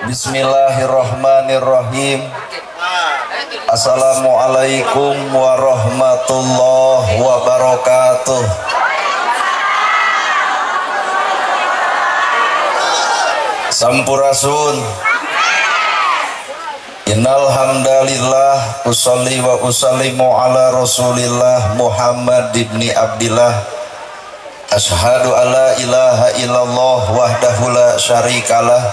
Bismillahirrahmanirrahim. Assalamualaikum warahmatullahi wabarakatuh. Sampurasun. Innal hamdalillah usolli wa usallimu ala Rasulillah Muhammad ibni Abdillah. Ashhadu alla ilaha illallah wahdahu la syarikalah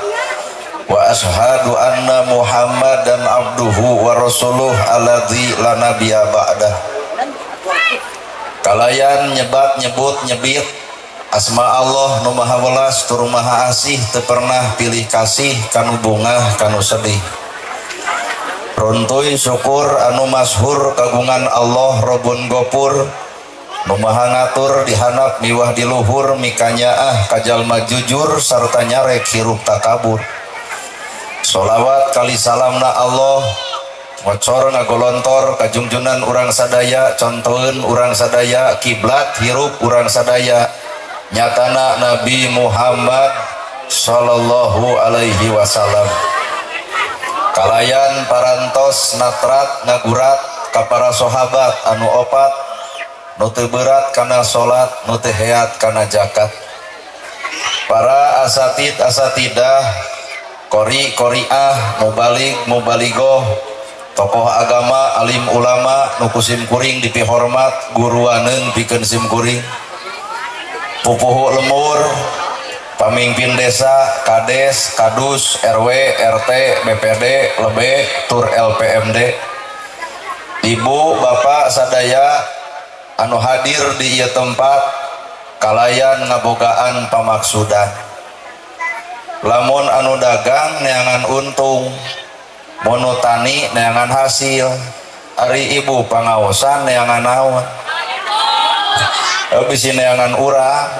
wa ashhadu anna Muhammadan abduhu wa rasuluh alladzi la nabiyya ba'dah. Kalayan nyebat nyebut nyebit asma Allah nu maha welas tur maha asih teu pernah pilih kasih kanu bungah kanu sedih. Runtuy syukur anu masyhur kagungan Allah Rabbun Ghafur nu maha ngatur dihanap miwah di luhur mikanyaah kajalma jujur sarta nyarek hirup takabur. Sholawat kali salamna Allah ngocor ngagolontor kajungjunan urang sadaya contoheun urang sadaya kiblat hirup urang sadaya nyatana Nabi Muhammad sallallahu alaihi wasallam. Kalayan parantos natrat ngagurat ka para sahabat anu opat nu teu berat kana salat nu teu heat kana zakat. Para asatid asatidah qori qoriah mubalik mubaligoh tokoh agama alim ulama nu kusim kuring dipihormat guruaneun pikeun sim kuring pupuhu lemur pamimpin desa kades kadus RW RT BPD lebe tur LPMD ibu bapak sadaya anu hadir di ieu tempat kalayan ngabogaan pamaksudan. Lamun anu dagang neangan untung, mono tani neangan hasil, ari ibu pangaosan neangan naon, bisi neangan urang,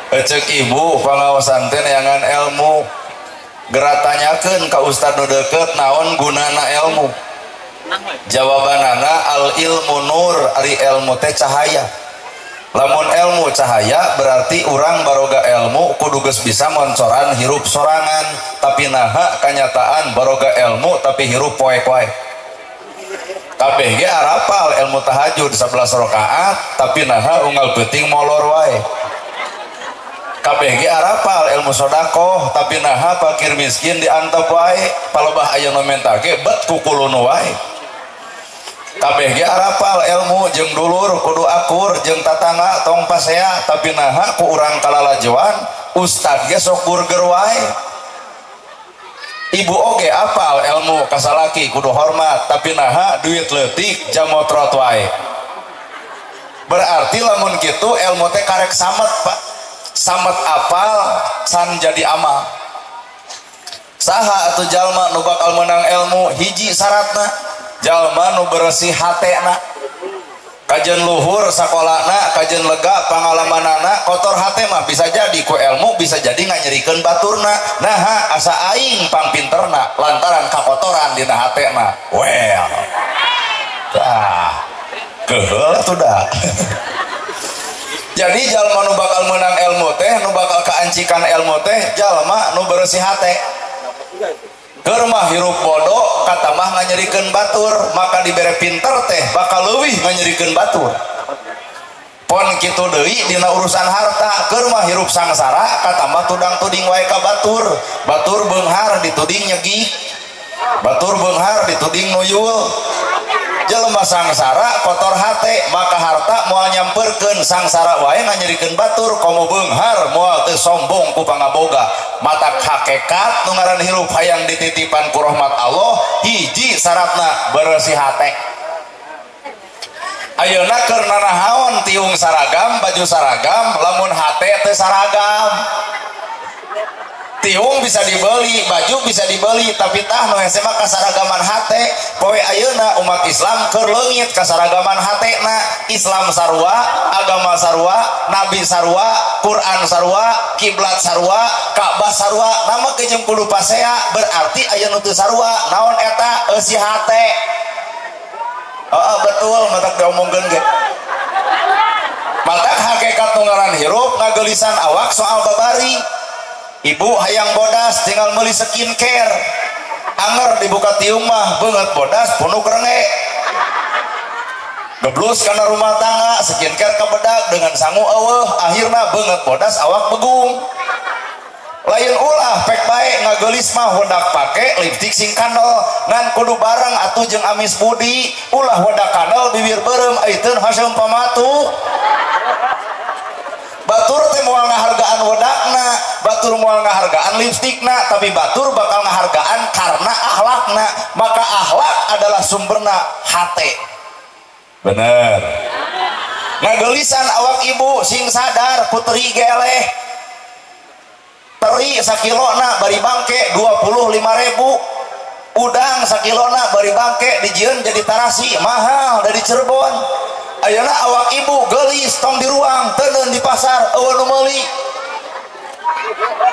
cek ibu pangaosan teh neangan ilmu, gerak tanyakeun ka ustad nu deukeut naon gunana ilmu, jawabanana al ilmu nur, ari ilmu teh cahaya. Lamun ilmu cahaya berarti urang baroga ilmu kudu geus bisa moncoran hirup sorangan tapi naha kanyataan baroga ilmu tapi hirup poek wae. Kabeh ge arapal ilmu tahajud 11 rakaat tapi naha unggal peuting molor wae. Kabeh ge arapal ilmu sedekah tapi naha fakir miskin diantep wae palebah aya nu menta ge bet kukulun wae. Kabeh ge arapal ilmu jeung dulur kudu akur jeung tatangga tong pasea tapi naha ku urang kalalajuan ustad ge sok burger wae. Ibu oge apal ilmu kasalaki kudu hormat tapi naha duit leutik jamotrot wae. Berarti lamun kitu ilmu teh karek samet Pak. Samet apal san jadi amal. Saha atuh jalma nu bakal meunang ilmu hiji syaratna jalma nu bersih hatena kajen luhur sakolana kajen lega pangalamanana kotor hate mah bisa jadi ku ilmu bisa jadi nganyerikeun baturna naha asa aing pangpinterna lantaran kakotoran dina hatena well keheul atuh da. Jadi jalma nu bakal menang ilmu teh nu bakal kaancikan ilmu teh jalma nu bersih hate. Keur mah hirup bodoh kata mah nganyerikeun batur maka dibere pinter teh bakal leuwih nganyerikeun batur. Pon kitu deui dina urusan harta keur mah hirup sangsara kata mah tudang-tuding wae ka batur. Batur beunghar dituding nyegik. Batur beunghar dituding nuyul. Jelema sangsara kotor hate maka harta moal nyamperkeun sangsara wae nganyerikeun batur komo beunghar moal teu sombong ku pangaboga. Mata hakikat nu ngaran hirup hayang dititipan ku rahmat Allah hiji syaratna bersih hate. Ayeuna keur nanahaon tiung saragam baju saragam lamun hate teu saragam. Tiung bisa dibeli, baju bisa dibeli, tapi tah nu hese mah kasaragaman hate. Poe ayeuna umat Islam keur leungit kasaragaman hatena. Islam sarua, agama sarua, nabi sarua, Quran sarua, kiblat sarua, Ka'bah sarua, nama kejeung kudu pasea berarti aya nu teu sarua. Naon eta? Eusi hate. Betul matak diomongkeun ge. Matak hakikat nu ngaran hirup ngagelisan awak soal babari. ibu hayang bodas tinggal meuli skincare anger dibuka tiung mah beungeut bodas punuk renge geblus karena rumah tangga skincare kabedag dengan sangu eueuh akhirna beungeut bodas awak begung lain ulah pek bae ngageulis mah hodak pake lipstik sing kandel ngan kudu bareng atuh jeung amis budi ulah hodak kandel bibir beureum ayeuna haseum pamatu batur teh moal ngahargaan hodakna batur moal ngahargaan lipstikna tapi batur bakal ngahargaan karena akhlakna maka akhlak adalah sumberna hate bener ngageulisan awak ibu sing sadar putri geleh teri sakilona bari bangke 25.000 udang sakilona bari bangke dijieun jadi tarasi mahal dari Cirebon ayeuna awak ibu geulis tong di ruang teuneun di pasar eueuh nu meuli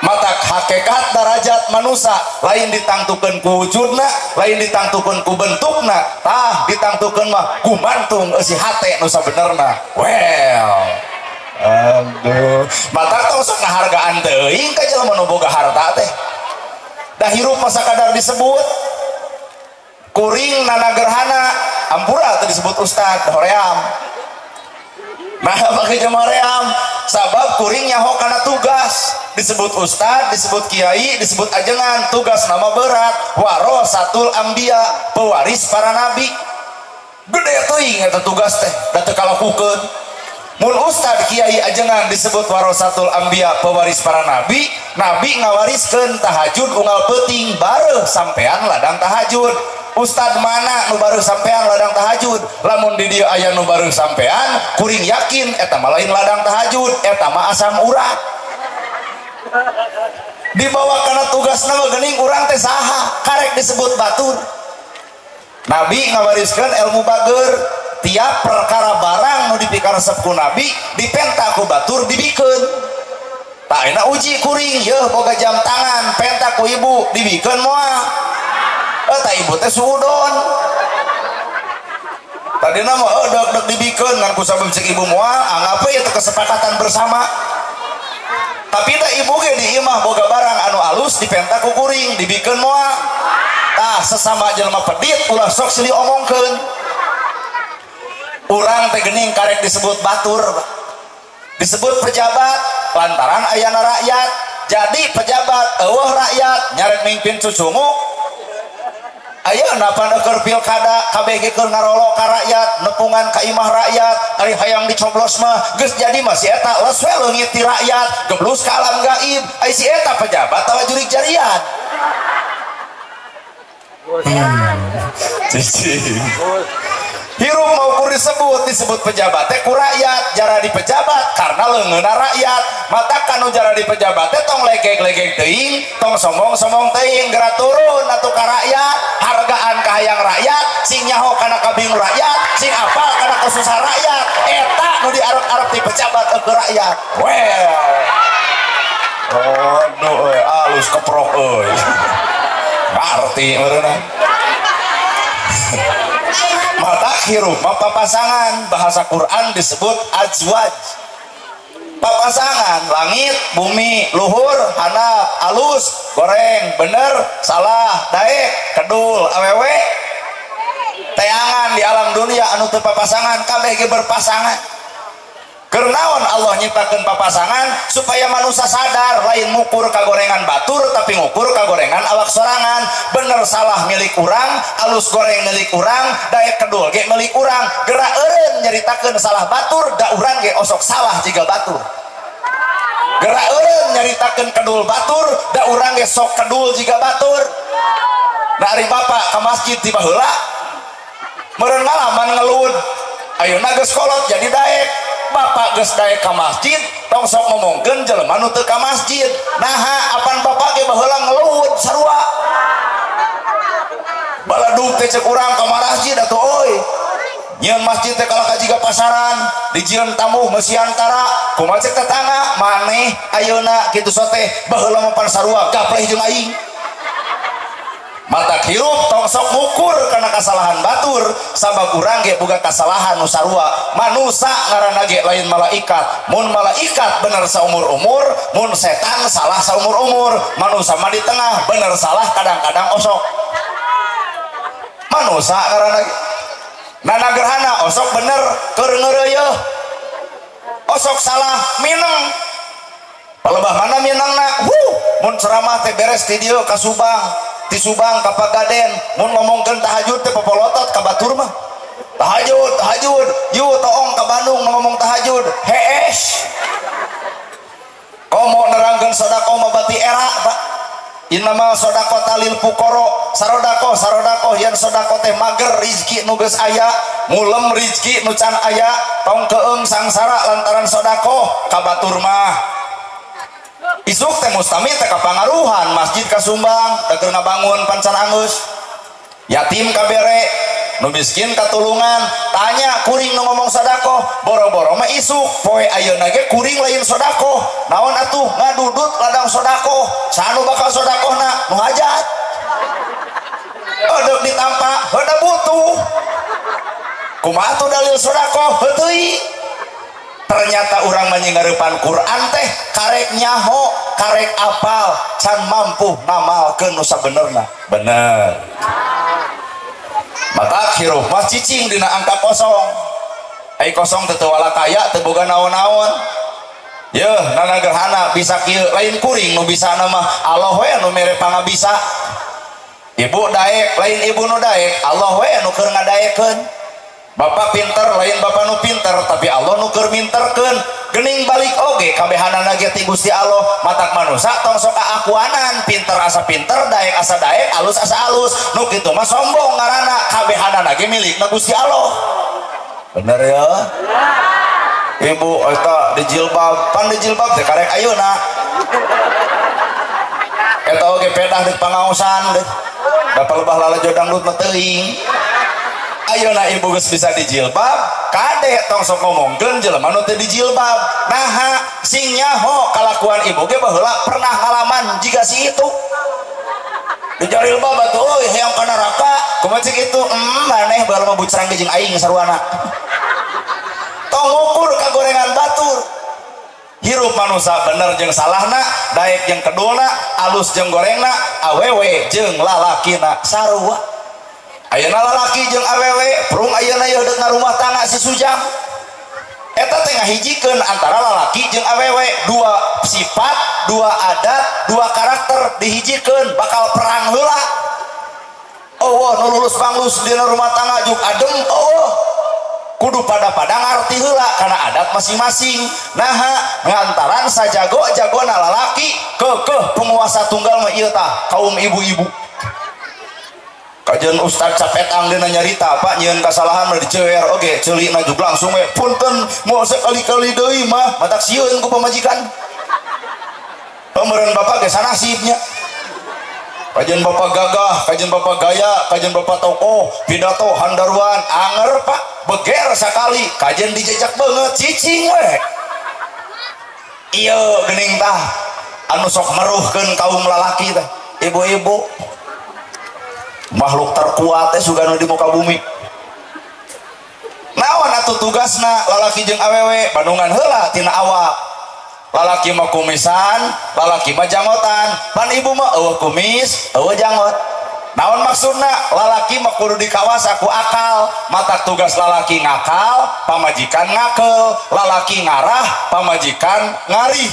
mata hakikat derajat manusia lain ditangtukeun ku wujudna lain ditangtukeun ku bentukna tah ditangtukeun mah ku mantung eusi hate nu sabenerna well aduh mata tong sok ngahargaan teuing ka jelema nu boga harta teh da hirup masa kadar disebut kuring nana gerhana ampura teh disebut ustad hoream nah make jema hoream sabab kuring nyaho kana tugas disebut ustad disebut kiai disebut ajengan tugas nama berat warasatul anbiya pewaris para nabi gede teuing eta tugas teh da teu kalakukeun mun ustad kiai ajengan disebut warasatul anbiya pewaris para nabi nabi ngawariskeun tahajud unggal peuting bareuh sampean ladang tahajud ustad mana nu bareuh sampean ladang tahajud lamun di dieu aya nu bareuh sampean kuring yakin eta mah lain ladang tahajud eta mah asam urat dibawa kana tugasna mah geuning urang teh saha karek disebut batur nabi ngawariskeun ilmu bageur tiap perkara barang nu dipikaresep ku nabi dipenta ku batur dibikeun tak enak uji kuring yeuh boga jam tangan penta ku ibu dibikeun moal eta ibu teh suudon tadina mah deg-deg dibikeun ngan ku sabab cek ibu moal anggap we eta kesepakatan bersama tapi da ibu ge di imah boga barang anu alus dipenta ku kuring dibikeun moal tah sesama jelema pedit ulah sok silih omongkeun urang teh geuning karek disebut batur disebut pejabat lantaran ayana rakyat jadi pejabat eueuh rakyat nyaret mimpin cucungu ayeuna pan keur pilkada KBG keur ngarolo ka rakyat nepungan ka imah rakyat ari hayang dicoblos mah geus jadi mah si eta les we leungit ti rakyat geblus ka alam gaib ai si eta pejabat tawa jurig jarian cicing hirup maukur disebut pejabat teh ku rakyat jara di pejabat karena leungeunna rakyat mata kanu jara di pejabat teh tong legeg-legeg teuing tong sombong-sombong teuing geura turun atuh ka rakyat hargaan ka hayang rakyat sing nyaho kana kabing rakyat sing apal kana kasusah rakyat eta nu diarep-arep di pejabat ke rakyat well aduh alus keprok euy ngarti meureuna mata hirup mapa pasangan bahasa Quran disebut azwaj papasangan langit bumi luhur handap alus goreng bener salah daek kedul awewe teangan di alam dunia anu teu papasangan kabeh ge berpasangan Kernaon Allah nyiptakeun papasangan supaya manusia sadar lain ngukur kagorengan batur tapi ngukur kagorengan awak sorangan bener salah milik urang alus goreng milik urang daek kedul ge milik urang geura eureun nyaritakeun salah batur da urang ge osok salah jiga batur geura eureun nyaritakeun kedul batur da urang ge sok kedul jiga batur da ari bapak ka masjid ti baheula meureun ngalaman ngeluud ayeuna geus kolot jadi daek bapak geus daek ka masjid tong sok ngomongkeun jelema nu teu ka masjid naha apan bapak ge baheula ngeluud sarua baladug teh ceuk urang ka masjid atuh euy nyieun masjid teh kalau kajiga pasaran dijieun tamu mesiantara kumaha cek tetangga maneh ayeuna kitu sote baheula mapan sarua gapleh jeung aing mata hirup tong sok ngukur karena kesalahan batur sabab urang ge boga kesalahan nu sarua manusia ngaranna ge lain malaikat mun malaikat bener saumur-umur mun setan salah saumur-umur manusia mah di tengah bener salah kadang-kadang osok manusia ngaranna ge nana gerhana osok bener keur ngeureuyeuh osok salah mineng palebah mana minangna mun ceramah teh beres di dieu ka Subang di Subang ka Pagaden mun ngomongkeun tahajud teh popolotot ka batur mah tahajud yu toong ka Bandung ngomong tahajud hees komo nerangkeun sodako mah bati era Pak innama sodako talil fuqara sarodako yen sodako teh mager rizki nu geus aya mulem rizki nu can aya tong keung sangsara lantaran sodako ka batur mah isuk teh mustami teh kapangaruhan masjid kasumbang teh keur ngabangun pancan angus yatim kabere nu miskin katulungan tanya kuring nu ngomong sodako boro-boro mah isuk poe ayeuna ge kuring lain sodako naon atuh ngadudut ladang sodako sanu bakal sodakohna nu hajat odok ditampa heuda butuh kumaha tuh dalil sodako heuteui ternyata orang menyinggarepan Quran teh karek nyaho karek apal can mampu ngamalkeun nu sabenerna bener mata hirup mah cicing dina angka kosong ai kosong teu wala kaya teu boga naon-naon yeuh nana gerhana bisa kieu lain kuring nu bisa mah Allah we nu mere pangabisa ibu daek lain ibu nu daek Allah we nu keur ngadaekeun bapak pinter lain bapak nu pinter tapi Allah nu keur minterkeun geuning balik oge kabehanana ge ti Gusti Allah matak manusia tong sok akuanan pinter asa pinter daek asa daek alus asa alus nu kitu mah sombong ngaranna kabehanana ge milikna Gusti Allah bener ya ibu eta di jilbab pan di jilbab teh karek ayeuna eta oge pedah di pangaosan deh dapat lebah lalajo dangdut mah teuing ayeuna ibu geus bisa dijilbab kade tong sok ngomongkeun jelema nu teu dijilbab naha sing nyaho kalakuan ibu ge baheula pernah ngalaman jiga si itu dijilbab atuh euy hayang ka neraka kumaha cik itu maneh baheula mah bucrang jeung aing saruana tong ngukur ka gorengan batur hirup manusia bener jeung salahna daek jeung kedulna alus jeung gorengna awewe jeung lalakina sarua ayeuna lalaki jeung awewe prung ayeuna yeuh deuk rumah tangga si Sujam eta teh ngahijikeun antara lalaki jeung awewe dua sifat dua adat dua karakter dihijikeun bakal perang heula eueuh nu lulus panglus dina rumah tangga juk adem eueuh kudu pada ngarti heula kana adat masing-masing naha ngantaran sajago-jagona lalaki keukeuh penguasa tunggal mah ieu tah kaum ibu-ibu kajian Ustad Capetang dina nyarita Pak nyieun kasalahan mah dicewer oge ceulina jug langsung we punten moal sekali-kali deui mah matak sieun ku pamajikan pameureun bapak ge sanasibnya kajian bapak gagah kajian bapak gaya kajian bapak tokoh pidato handaruan anger Pak beger sakali kajian dijejak banget cicing we ieu geuning tah anu sok meruhkeun kaum lalaki teh ibu-ibu makhluk terkuat teh sugana di muka bumi naon atuh tugasna lalaki jeung awewe bandungan heula tina awak lalaki mah kumisan lalaki mah jangotan pan ibu mah eueuh kumis eueuh jangot naon maksudna lalaki mah kudu dikawas aku akal matak tugas lalaki ngakal pamajikan ngakel lalaki ngarah pamajikan ngarih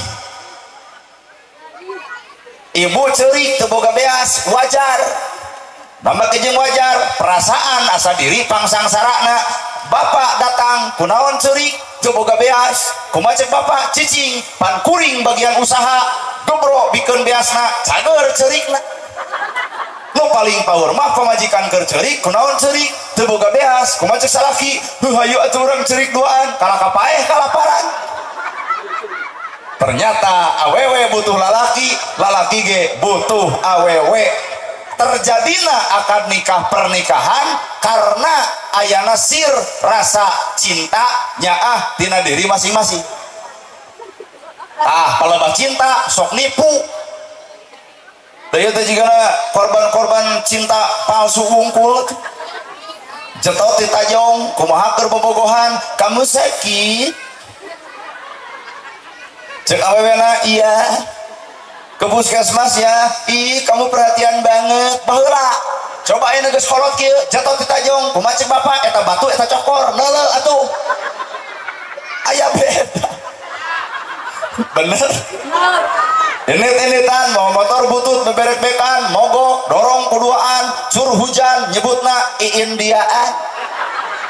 ibu ceurik teu boga beas wajar nambah kejeng wajar perasaan asa diri pangsangsarana bapak datang kunaon ceurik teu boga beas kumaha cek bapak cicing pan kuring bagian usaha dobro bikeun beasna cager ceurikna nu paling power mah pamajikan keur ceurik kunaon ceurik teu boga beas kumaha cek salaki heuh hayu atuh urang ceurik duaan kalah kapaeh kalaparan ternyata awewe butuh lalaki lalaki ge butuh awewe terjadilah akad nikah pernikahan karena ayana sir rasa cinta nyaah tina diri masing-masing palebah cinta sok nipu teu teh jigana korban-korban cinta palsu wungkul jetot di tajong kumaha keur bobogohan kamu sakit cek awewena iya ke puskesmas ya ih kamu perhatian banget baheula coba ayeuna geus kolot kieu jetot di tajong kumaha cek bapak eta batu eta cokor neuleuh atuh aya beda bener ini mau motor butut beberek-bekan mogok dorong kuduaan suruh hujan nyebutna iin diaan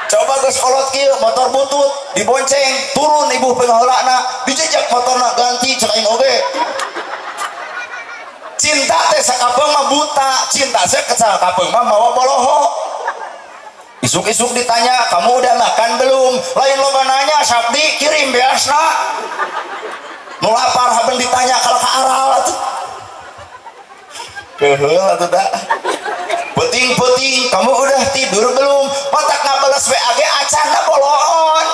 coba geus kolot kieu motor butut dibonceng turun ibu pengeulana dijejak motorna ganti cek aing oge cinta teh sakapeung mah buta cinta teh sakapeung mah mawa boloho isuk-isuk ditanya kamu udah makan belum lain loba nanya sabdi kirim beasna nu lapar haben ditanya kalau ka aral atuh keheul atuh da penting kamu udah tidur belum matak ngabales WA ge acanna boloon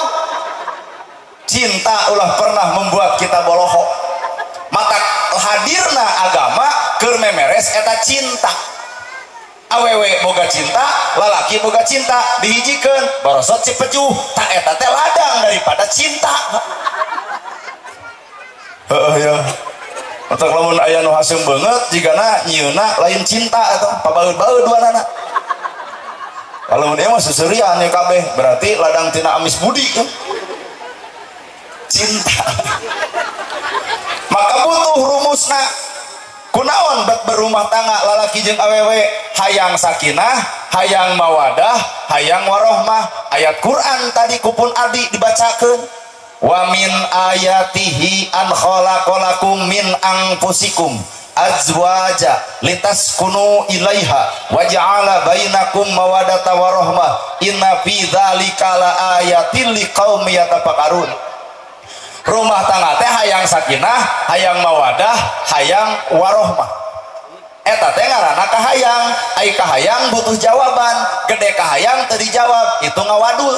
cinta ulah pernah membuat kita boloho matak hadirna agama keur memeres eta cinta awewe boga cinta lalaki boga cinta dihijikeun barosot cipejuh tak eta teh ladang daripada cinta ya untuk lamun aya nu haseum beungeut jigana nyieuna lain cinta atau pabaeud-baeud duanana kalau dia mah susurian ya kabeh berarti ladang tina amis budi kan cinta maka butuh rumusna kunaon bet berumah tangga lalaki jeung awewe hayang sakinah hayang mawadah hayang warohmah ayat Quran tadi kupun adi dibacakeun wa min ayatihi an khalaqalakum min anfusikum azwaja litaskunu ilaiha wa ja'ala bainakum mawaddata warahmah inna fi dzalika laayatil liqaumin yatafakkarun rumah tangga teh hayang sakinah hayang mawadah hayang warohmah eta teh ngaranna kahayang ai kahayang butuh jawaban gede kahayang teu dijawab itu ngawadul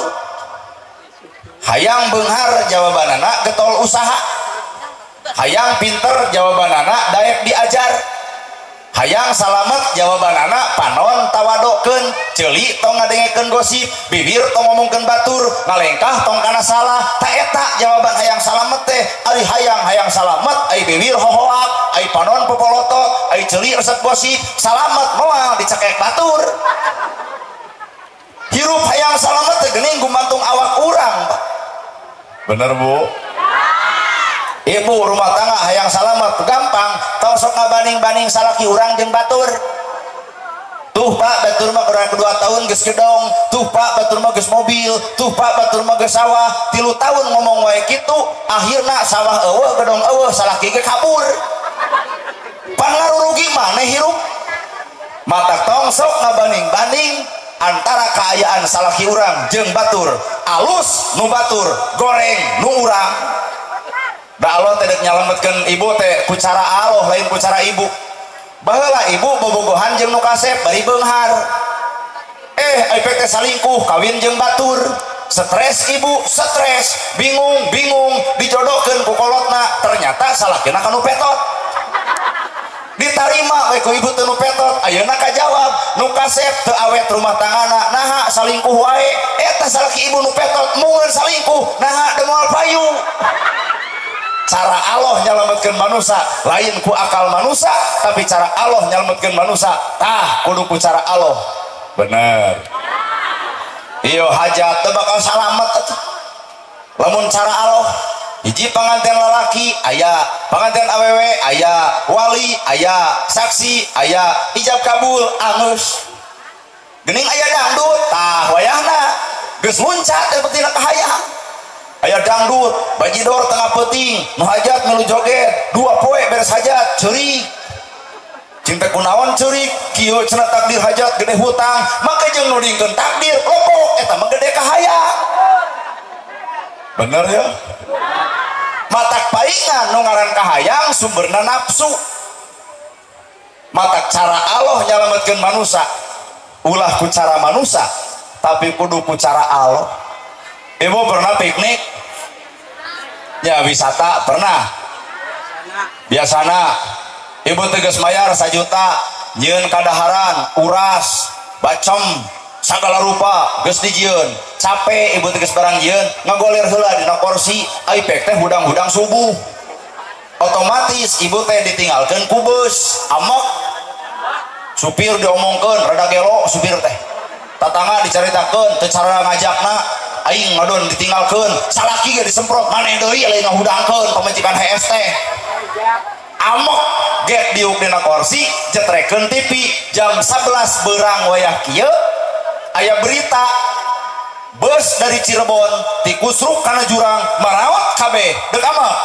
hayang beunghar jawabanana getol usaha hayang pinter jawabanana daek diajar hayang salamet jawabanana panon tawadokeun ceuli tong ngadengekeun gosip bibir tong ngomongkeun batur ngalengkah tong kana salah ta eta jawaban hayang salamet teh ari hayang salamet ai bibir hohoak ai panon popolotot ai ceuli resep gosip salamet moal dicekek batur hirup hayang salamet teh geuning gumantung awak urang bener bu ibu rumah tangga hayang salamet gampang tong sok ngabanding-banding salaki urang jeung batur tuh pak batur mah kurang 2 tahun geus gedong tuh pak batur mah geus mobil tuh pak batur mah geus sawah 3 tahun ngomong wae kitu akhirna sawah eueuh gedong eueuh salaki ge kabur pan ngarurugi maneh hirup mata tong sok ngabanding-banding antara keayaan salaki urang jeung batur alus nu batur goreng nu urang da Allah teh nyalametkeun ibu teh ku cara Allah lain ku cara ibu baheula ibu bobogohan jeung nu kasep bari beunghar ai teh salingkuh kawin jeung batur stres ibu stres bingung dijodohkeun ku kolotna ternyata salakina kanu petot ditarima we ku ibu teu nu petot ayeuna kajawab nu kasep teu awet rumah tanggana naha salingkuh wae eta salaki ibu nu petot mungeun salingkuh naha demoal payu cara Allah nyalametkeun manusia lain ku akal manusia tapi cara Allah nyalametkeun manusia tah kudu ku cara Allah bener ieu hajat teu bakal salamet atuh lamun cara Allah hiji panganten lalaki aya panganten awewe aya wali aya saksi aya ijab kabul angus geuning aya dangdut tah wayahna geus muncat teh betina kahayang aya dangdut bajidor tengah peuting nu hajat milu joget 2 poe beres hajat ceurik cinta kunaon ceurik kieu cenah takdir hajat gede hutang maka jeung nu dingkeun takdir lopok eta mah gede kahayang bener ya matak paingan nu ngaran kahayang sumberna nafsu matak cara Allah nyalametkeun manusia ulah ku cara manusia tapi kudu ku cara Allah ibu pernah piknik ya wisata pernah biasana ibu tegas mayar 1 juta nyeun kadaharan uras bacem segala rupa geus dijieun capek ibu tegas barang jieun ngagolir heula dina kursi aipek teh hudang-hudang subuh otomatis ibu teh ditinggalkeun ku beus amok supir diomongkeun rada gelo supir teh tatangga dicaritakeun teu cara ngajakna aing ngadon ditinggalkeun salaki ge disemprot maneh deui lain ngahudangkeun pamajikan HS teh amok get diuk dina kursi jetrekeun TV jam 11 beurang wayah kieu aya berita bus dari Cirebon tikusruk kana jurang marawat kabeh deuk amok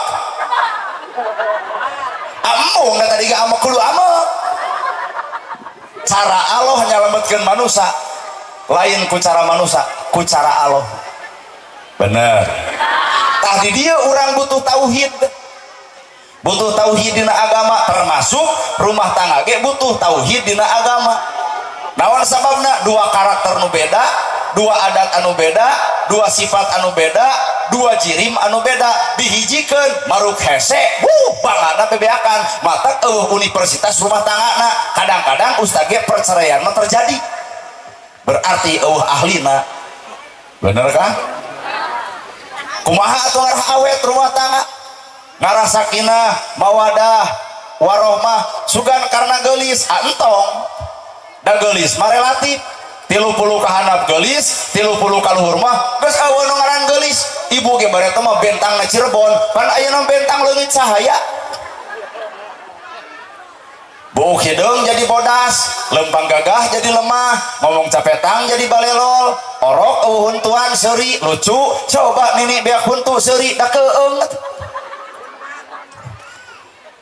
amung da tadi ga amok kudu amok cara Allah nyalametkeun manusia lain ku cara manusia ku cara Allah bener tah di dieu urang butuh tauhid dina agama termasuk rumah tangga ge butuh tauhid dina agama naon sababna dua karakter nu beda dua adat anu beda dua sifat anu beda dua jirim anu beda dihijikeun maruk hese bangana bebeakan mata universitas rumah tanggana kadang-kadang ustaz ge perceraian mah terjadi berarti ahlina bener kan kumaha atuh ngarah awet rumah tangga ngarah sakinah mawadah warohmah sugan karena geulis entong da geulis mah relatif 30 ka handap geulis 30 ka luhur mah geus eueuh nu ngaran geulis ibu ge bare teh mah bentangna Cirebon pan ayeuna bentang leungit cahaya beuh hideung jadi bodas lempang gagah jadi lemah ngomong capetang jadi balelol orok eueuh huntuan seuri lucu coba nini beak huntu seuri da keung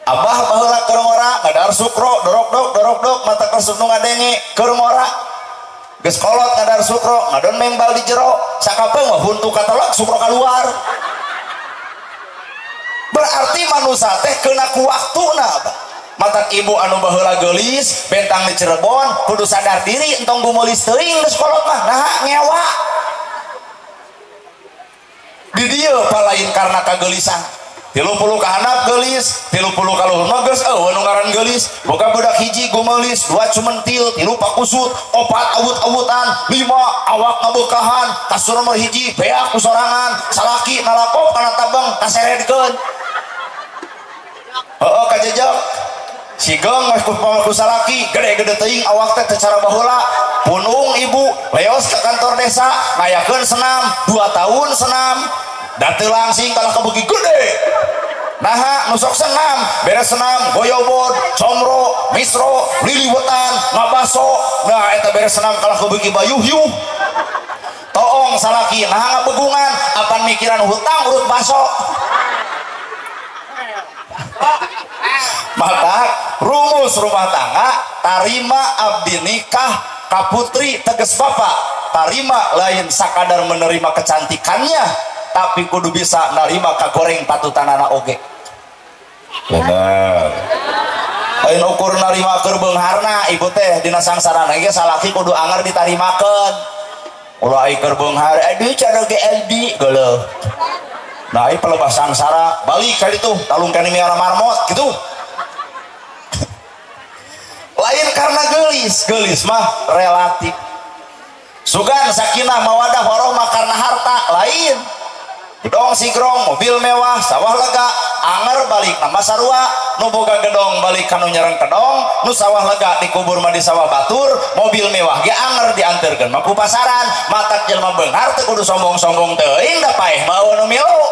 abah baheula keur ngora ngadar sukro dorok-dok mata kersuk nu ngadenge keur ngora geus kolot ngadar sukro ngadon membal di jero sakapeung mah huntu katelek sukro keluar berarti manusia teh keuna ku waktuna mata ibu anu baheula geulis bentang di Cirebon kudu sadar diri entong gumulis teuing geus kolot mah nah ngewa di dieu palain karena kageulisan 30 ka handap geulis 30 ka luhur mah geus eueuh nu ngaran geulis boga budak hiji gumelis 2 cumentil 3 pakusut 4 awut-awutan 5 awak ngabeukahan kasur nomor hiji beak ku sorangan salaki nalakop kana tabeng kaseredkeun heueuh kajejeg sigeng ku salaki gede-gede teuing awak teh teu cara baheula punung ibu leos ka kantor desa ngayakeun senam 2 tahun senam dateu langsing kalah kabeuki gede naha nusok senam beres senam goyobod comro misro liliwetan ngabaso nah eta beres senam kalah kabeuki bayuh-yuh toong salaki naha ngabegungan apan mikiran hutang urut baso maka rumus rumah tangga tarima abdi nikah kaputri teges bapak tarima lain sakadar menerima kecantikannya tapi kudu bisa narima kagoreng patutanana oge bener lain ukur narima keur beungharna ibu teh dina sangsarana ge salaki kudu anger ditarimakeun ulah ai keur beunghar aduh cara ge LD geuleuh nah ai pelebah sangsara balik ka ditu talung kana miara marmot gitu lain karena geulis mah relatif sugan sakinah mawadah warohmah karena harta lain gedong sigrong mobil mewah sawah lega anger balik nama sarua nu boga gedong balik kanu nyereng kedong nu sawah lega dikubur mah di sawah batur mobil mewah ge anger dianterkeun mah ku pasaran matak jelema beunghar teu kudu sombong-sombong teuing da paeh bawa nu milu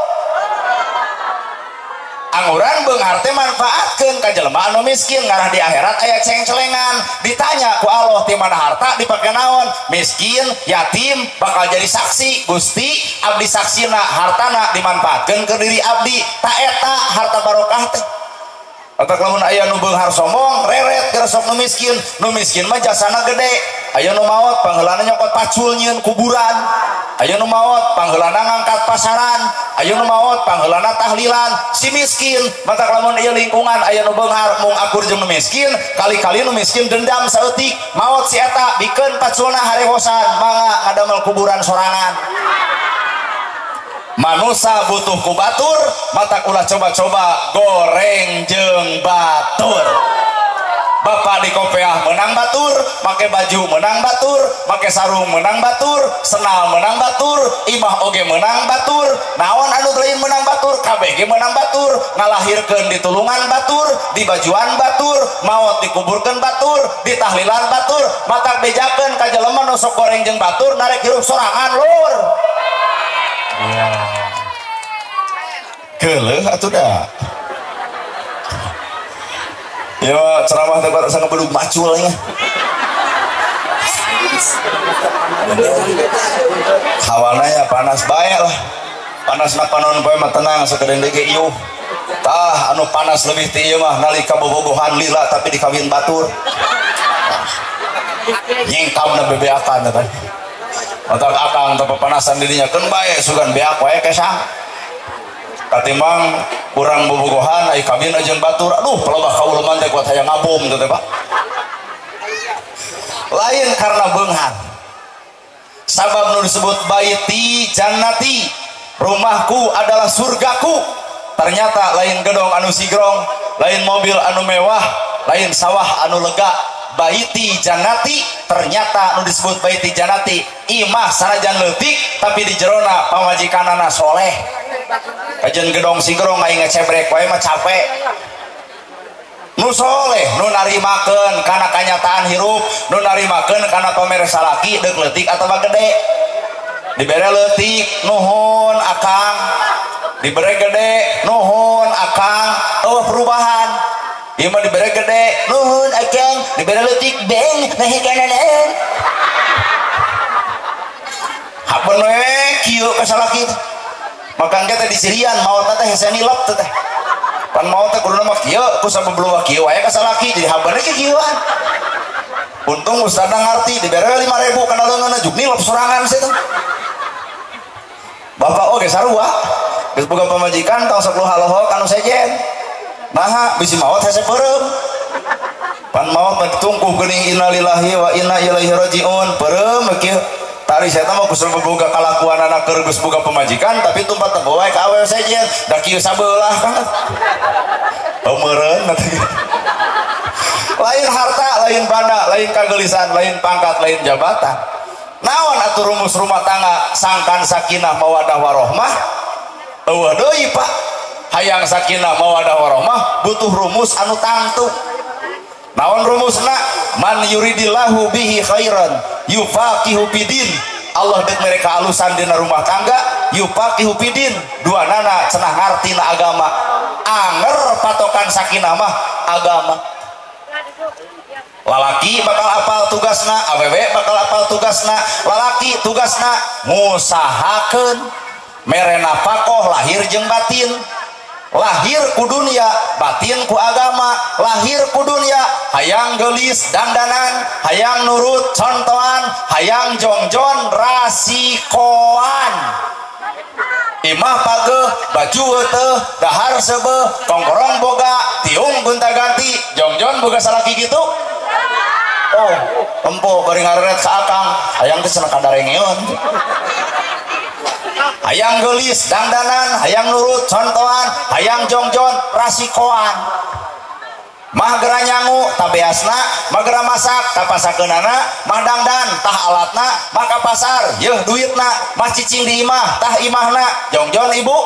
anguran beunghar teh manfaatkeun ka jelema anu miskin ngarah di akhirat aya ceng-celengan ditanya ku Allah ti mana harta dipake naon miskin yatim bakal jadi saksi Gusti abdi saksina hartana dimanfaatkeun ke diri abdi tak eta harta barokah teh atak lamun aya nu beunghar sombong reret keur sok nu miskin mah jasana gede aya nu maot pangheulana nyokot pacul nyieun kuburan aya nu maot pangheulana ngangkat pasaran aya nu maot pangheulana tahlilan si miskin matak lamun ieu lingkungan aya nu beunghar mung akur jeung nu miskin kali-kali nu miskin dendam saeutik maot si eta bikeun paculna harehosan mangga ngadamel kuburan sorangan manusia butuh ku batur matak ulah coba-coba goreng jeung batur Bapak di kopiah menang batur, make baju menang batur, make sarung menang batur, senal menang batur, imah oge menang batur, naon anu lain menang batur, KBG menang batur, ngalahirkeun di tulungan batur, di bajuan batur, maot dikuburkeun batur, di tahlilan batur, matak bejakeun ka jelema nu sok goreng jeung batur narek hirup sorangan lur. Iya. Geuleuh atuh da. Ya ceramah tempat sangat belum maculnya. Hawana ya panas bae lah. Panas na panon poe mah tenang sakedeng dege ieuh. Tah anu panas lebih ti ieu mah nalika bobogohan lila tapi dikawin batur. Nyingkamna bebeakan kan. Matak akang teu panasan dirinya keun bae sugan beak wae kesang. Katimbang kurang bobogohan ai kawin ajeun batur, aduh pelobah kaulaman teh kuat hayang ngabung teh Pak. Lain karena beunghar. Sabab nu disebut baiti jannati, rumahku adalah surgaku. Ternyata lain gedong anu sigrong, lain mobil anu mewah, lain sawah anu lega. Baiti jannati, ternyata nu disebut baiti jannati imah sanajan leutik tapi di jerona pamajikanana soleh. Kajen gedong sigrong aing ngecebrek wae mah capek. Nu soleh nu narimakeun kana kanyataan hirup, nu narimakeun kana pamer salaki deuk leutik atawa gede. Dibere leutik nuhun akang, dibere gede nuhun akang, eueuh perubahan. Ieu mah dibere gede nuhun akang, dibere leutik beng nahi kananeun. Hapeun we kieu ka salaki. Maka kita di sirian maut teh hese nilep teh. Pan maut teh kuduna mah kieu ku sabablu kieu wae ka salaki jadi habana ke kieuan. Untung ustad ngarti dibere 5.000 kana leungeunna juk nilep sorangan situ. Bapak oge sarua geus boga pamajikan tong sok luha-luha kanu sejen. Naha bisi maut hese peureum. Pan maut mah ditungku geuning innalillahi wa inna ilaihi rajiun peureum kieu. Tari saya mah kusel boga kalakuan anak keur geus boga pemajikan tapi tumpat teu bae ka awewe sejen da kieu sabelah kan. Meureun nanti. Lain harta, lain banda, lain kagelisan, lain pangkat, lain jabatan. Naon atuh rumus rumah tangga sangkan sakinah mawadah warahmah? Eueuh deui Pak. Hayang sakinah mawadah warahmah butuh rumus anu tangtu. Naon rumusna? Man yuridillahu bihi khairan yufaqihu fidin. Allah deuk mereka alusan dina rumah tangga yufaqihu fidin. Duanana cenah ngartina agama. Anger patokan sakinah mah agama. Lalaki bakal apal tugasna, awewe bakal apal tugasna. Lalaki tugasna ngusahakeun mere nafaqah lahir jeung batin. Lahir ku dunia, batin ku agama. Lahir ku dunia, hayang gelis dandanan, hayang nurut contohan, hayang jongjon rasikoan. Imah pageuh, baju teu, dahar seubeuh, kongkorong boga, tiung gonta-ganti, jongjon boga salaki gitu. Oh, empo bari ngareret ka akang, hayang teh cenah kadarengeun. Hayang gelis dandanan, hayang nurut contohan, hayang jongjon rasikoan. Mah gera nyangu tabeasna, mah gera masak tapasakeunana, mah dangdan tah alatna, mah ka pasar yeuh duitna, mah cicing di imah tah imahna, jongjon ibu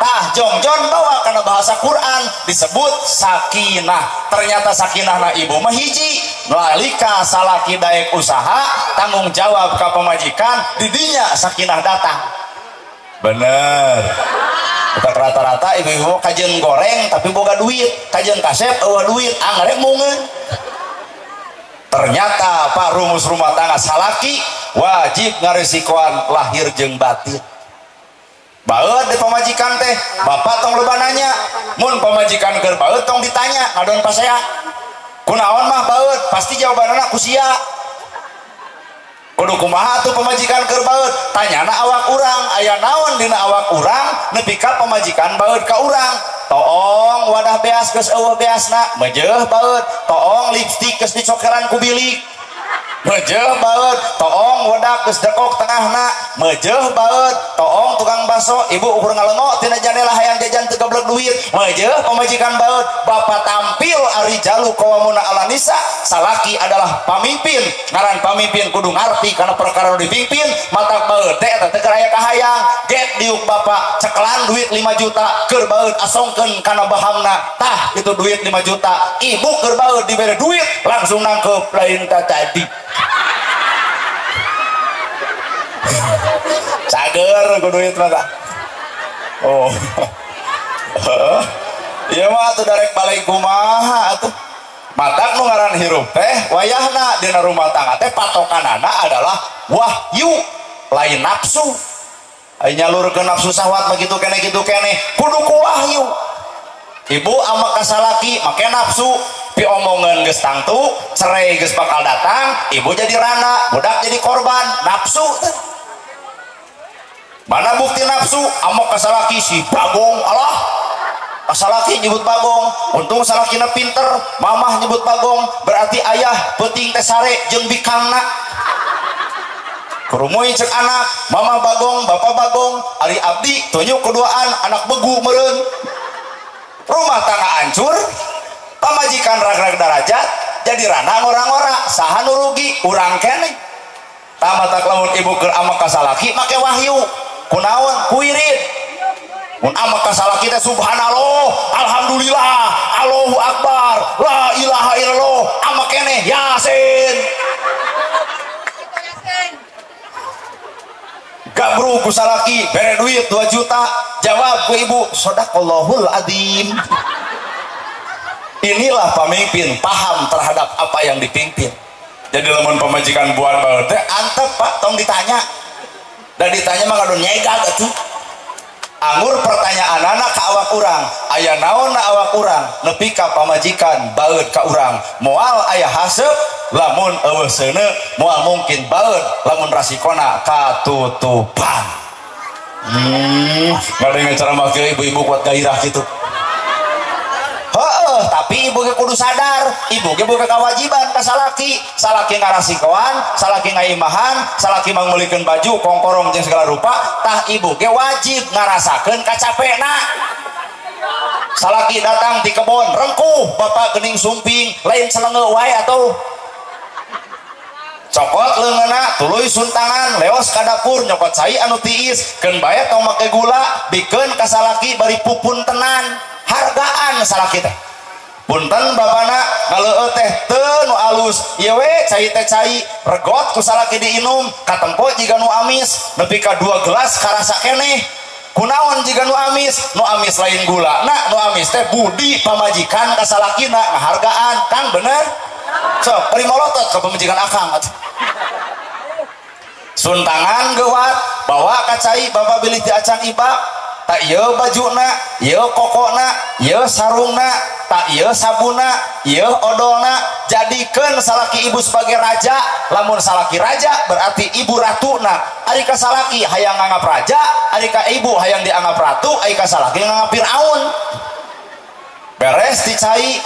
tah jongjon bawa kana bahasa Quran disebut sakinah. Ternyata sakinahna ibu mah hiji nalika salaki daek usaha tanggung jawab ka pamajikan didinya sakinah datang. Bener. Kita rata-rata ibu-ibu kajen goreng tapi boga duit, kajen kasep eueuh duit angrek mungeun. Ternyata Pak rumus rumah tangga salaki wajib ngarisikoan lahir jeung batin. Baeud di pamajikan teh, bapak tong loba nanya, mun pamajikan keur baeud tong ditanya, ngadon pasea. Kunaon mah baeud, pasti jawabanna ku sia. Kudu kumaha tuh pemajikan keur baeud? Tanyana awak urang, aya naon dina awak urang nepi ka pamajikan baeud ka urang? Toong wadah beas geus eueuh beasna, meujeeh baeud. Toong lipstik geus dicokeran ku bilik. mejeh baut toong wedak geus dekok tengahna mejeh baut toong tukang baso ibu ukur ngalengo tina jendela hayang jajan teu goblok duit mejeh pamajikan baut bapak tampil ari jalu qawamuna ala nisa salaki adalah pamimpin ngaran pamimpin kudu ngarti kana perkara nu dipimpin matak baut teh eta teu aya kahayang get diuk bapak cekelan duit 5 juta keur baut asongkeun kana bahamna tah itu duit 5 juta ibu keur baut dibere duit langsung nangkep lain tadi cager ku duit mah oh iya mah atuh darek balik kumaha atuh matak nu ngaran hirup teh wayahna dina rumah tangga teh patokanana adalah wahyu lain nafsu aya nyalurkeun nafsu sahwat begitu kene kudu ku wahyu ibu ama kasalaki make nafsu pi omongan geus tangtu cerai geus bakal datang ibu jadi rana budak jadi korban nafsu mana bukti nafsu amok kasalaki si bagong Allah kasalaki nyebut bagong untung salakina pinter mamah nyebut bagong berarti ayah penting teh sare jeung bikangna kurumuy cek anak mamah bagong bapak bagong ari abdi tunjuk keduaan anak begu meureun rumah tangga hancur pamajikan rag-rag darajat jadi rana ngora-ngora saha nu rugi urang keneh tamatak lamun ibu keur amak kasalaki make wahyu kunaon kuirit mun amak kasalaki teh subhanallah alhamdulillah Allahu akbar la ilaha illallah amak keneh yasin gabru ku salaki bere duit 2 juta jawab ku ibu sadaqallahul adzim. Inilah pemimpin paham terhadap apa yang dipimpin. Jadi lamun pemajikan buat bae teh antep Pak tong ditanya. Dan ditanya mah ngadon nyegag atuh. Anggur pertanyaan anak ka awak urang, aya naon na awak urang nepi ka pamajikan baeut ka urang. Moal aya haseup lamun eueuh seuneu, moal mungkin baeut lamun rasikona katutupan. Ngadenge ceramah ke ibu-ibu kuat gairah gitu. Tapi ibu ge kudu sadar, ibu ge boga kewajiban ka salaki. Salaki ngarasikoan, salaki ngaimahan, salaki mangmeulikeun baju, kongkorong jeung segala rupa, tah ibu ge wajib ngarasakeun kacapena. Salaki datang di kebon, rengkuh, bapak geuning sumping, lain selenge wae atuh. Cokot leungeuna, tuluy suntangan, leos ka dapur nyokot cai anu tiis, keun bae tong make gula, bikeun ka salaki bari pupun tenan. Hargaan salaki teh. Punten babana ngaleueuh teh teu nu alus ieu we cai teh cai regot ku salaki diinum katempo jiga nu amis nepi ka 2 gelas karasa keneh kunaon jiga nu amis lain gula nu amis teh budi pamajikan ka salakina ngahargaan Kang bener sok bari molotot ka pamajikan akang suntangan geuwat bawa ka cai bapak bilih ti acan ibak tak ieu bajuna ieu kokona ieu sarungna tak ieu sabuna ieu odolna jadikeun salaki ibu sebagai raja lamun salaki raja berarti ibu ratuna ari ka salaki hayang nganggap raja ari ka ibu hayang dianggap ratu ari ka salaki nganggap Firaun beres dicai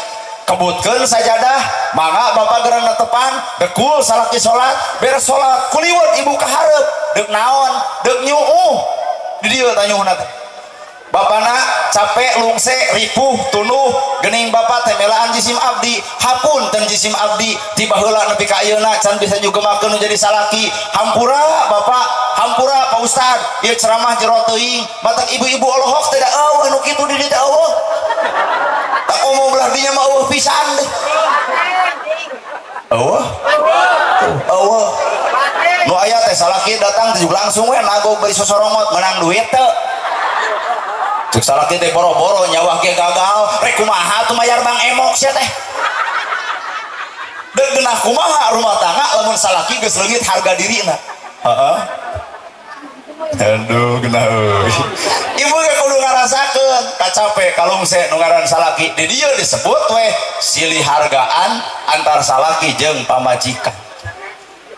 kebutkeun sajadah mangga bapak gerang netepan dekul salaki salat beres salat kuliwet ibu ka hareup deuk naon deuk nyuuh di dieu tanyuhna teh bapana capek lungse ripuh tunuh geuning bapak teh melaan jisim abdi hapun ten jisim abdi tiba heula nepi ka ayeuna can bisa juga makeun jadi salaki hampura bapak hampura Pak Ustad ieu ceramah jero teuing matak ibu-ibu olohok teh da eueuh anu kitu di dieu teh eueuh tak omong belah dinya mah eueuh pisan deh eueuh eueuh nu aya teh salaki datang teh langsung we nagog bari sosorongot menang duit teh cek salaki teh boro-boro nyawa ge gagal rek kumaha tuh mayar bang emok sia teh deuk geunah kumaha rumah tangga lamun salaki geus leungit harga dirina heeh aduh geunah euy ibu ge kudu ngarasakeun kacape kalungse nu ngaran salaki di dieu disebut we silih hargaan antar salaki jeung pamajikan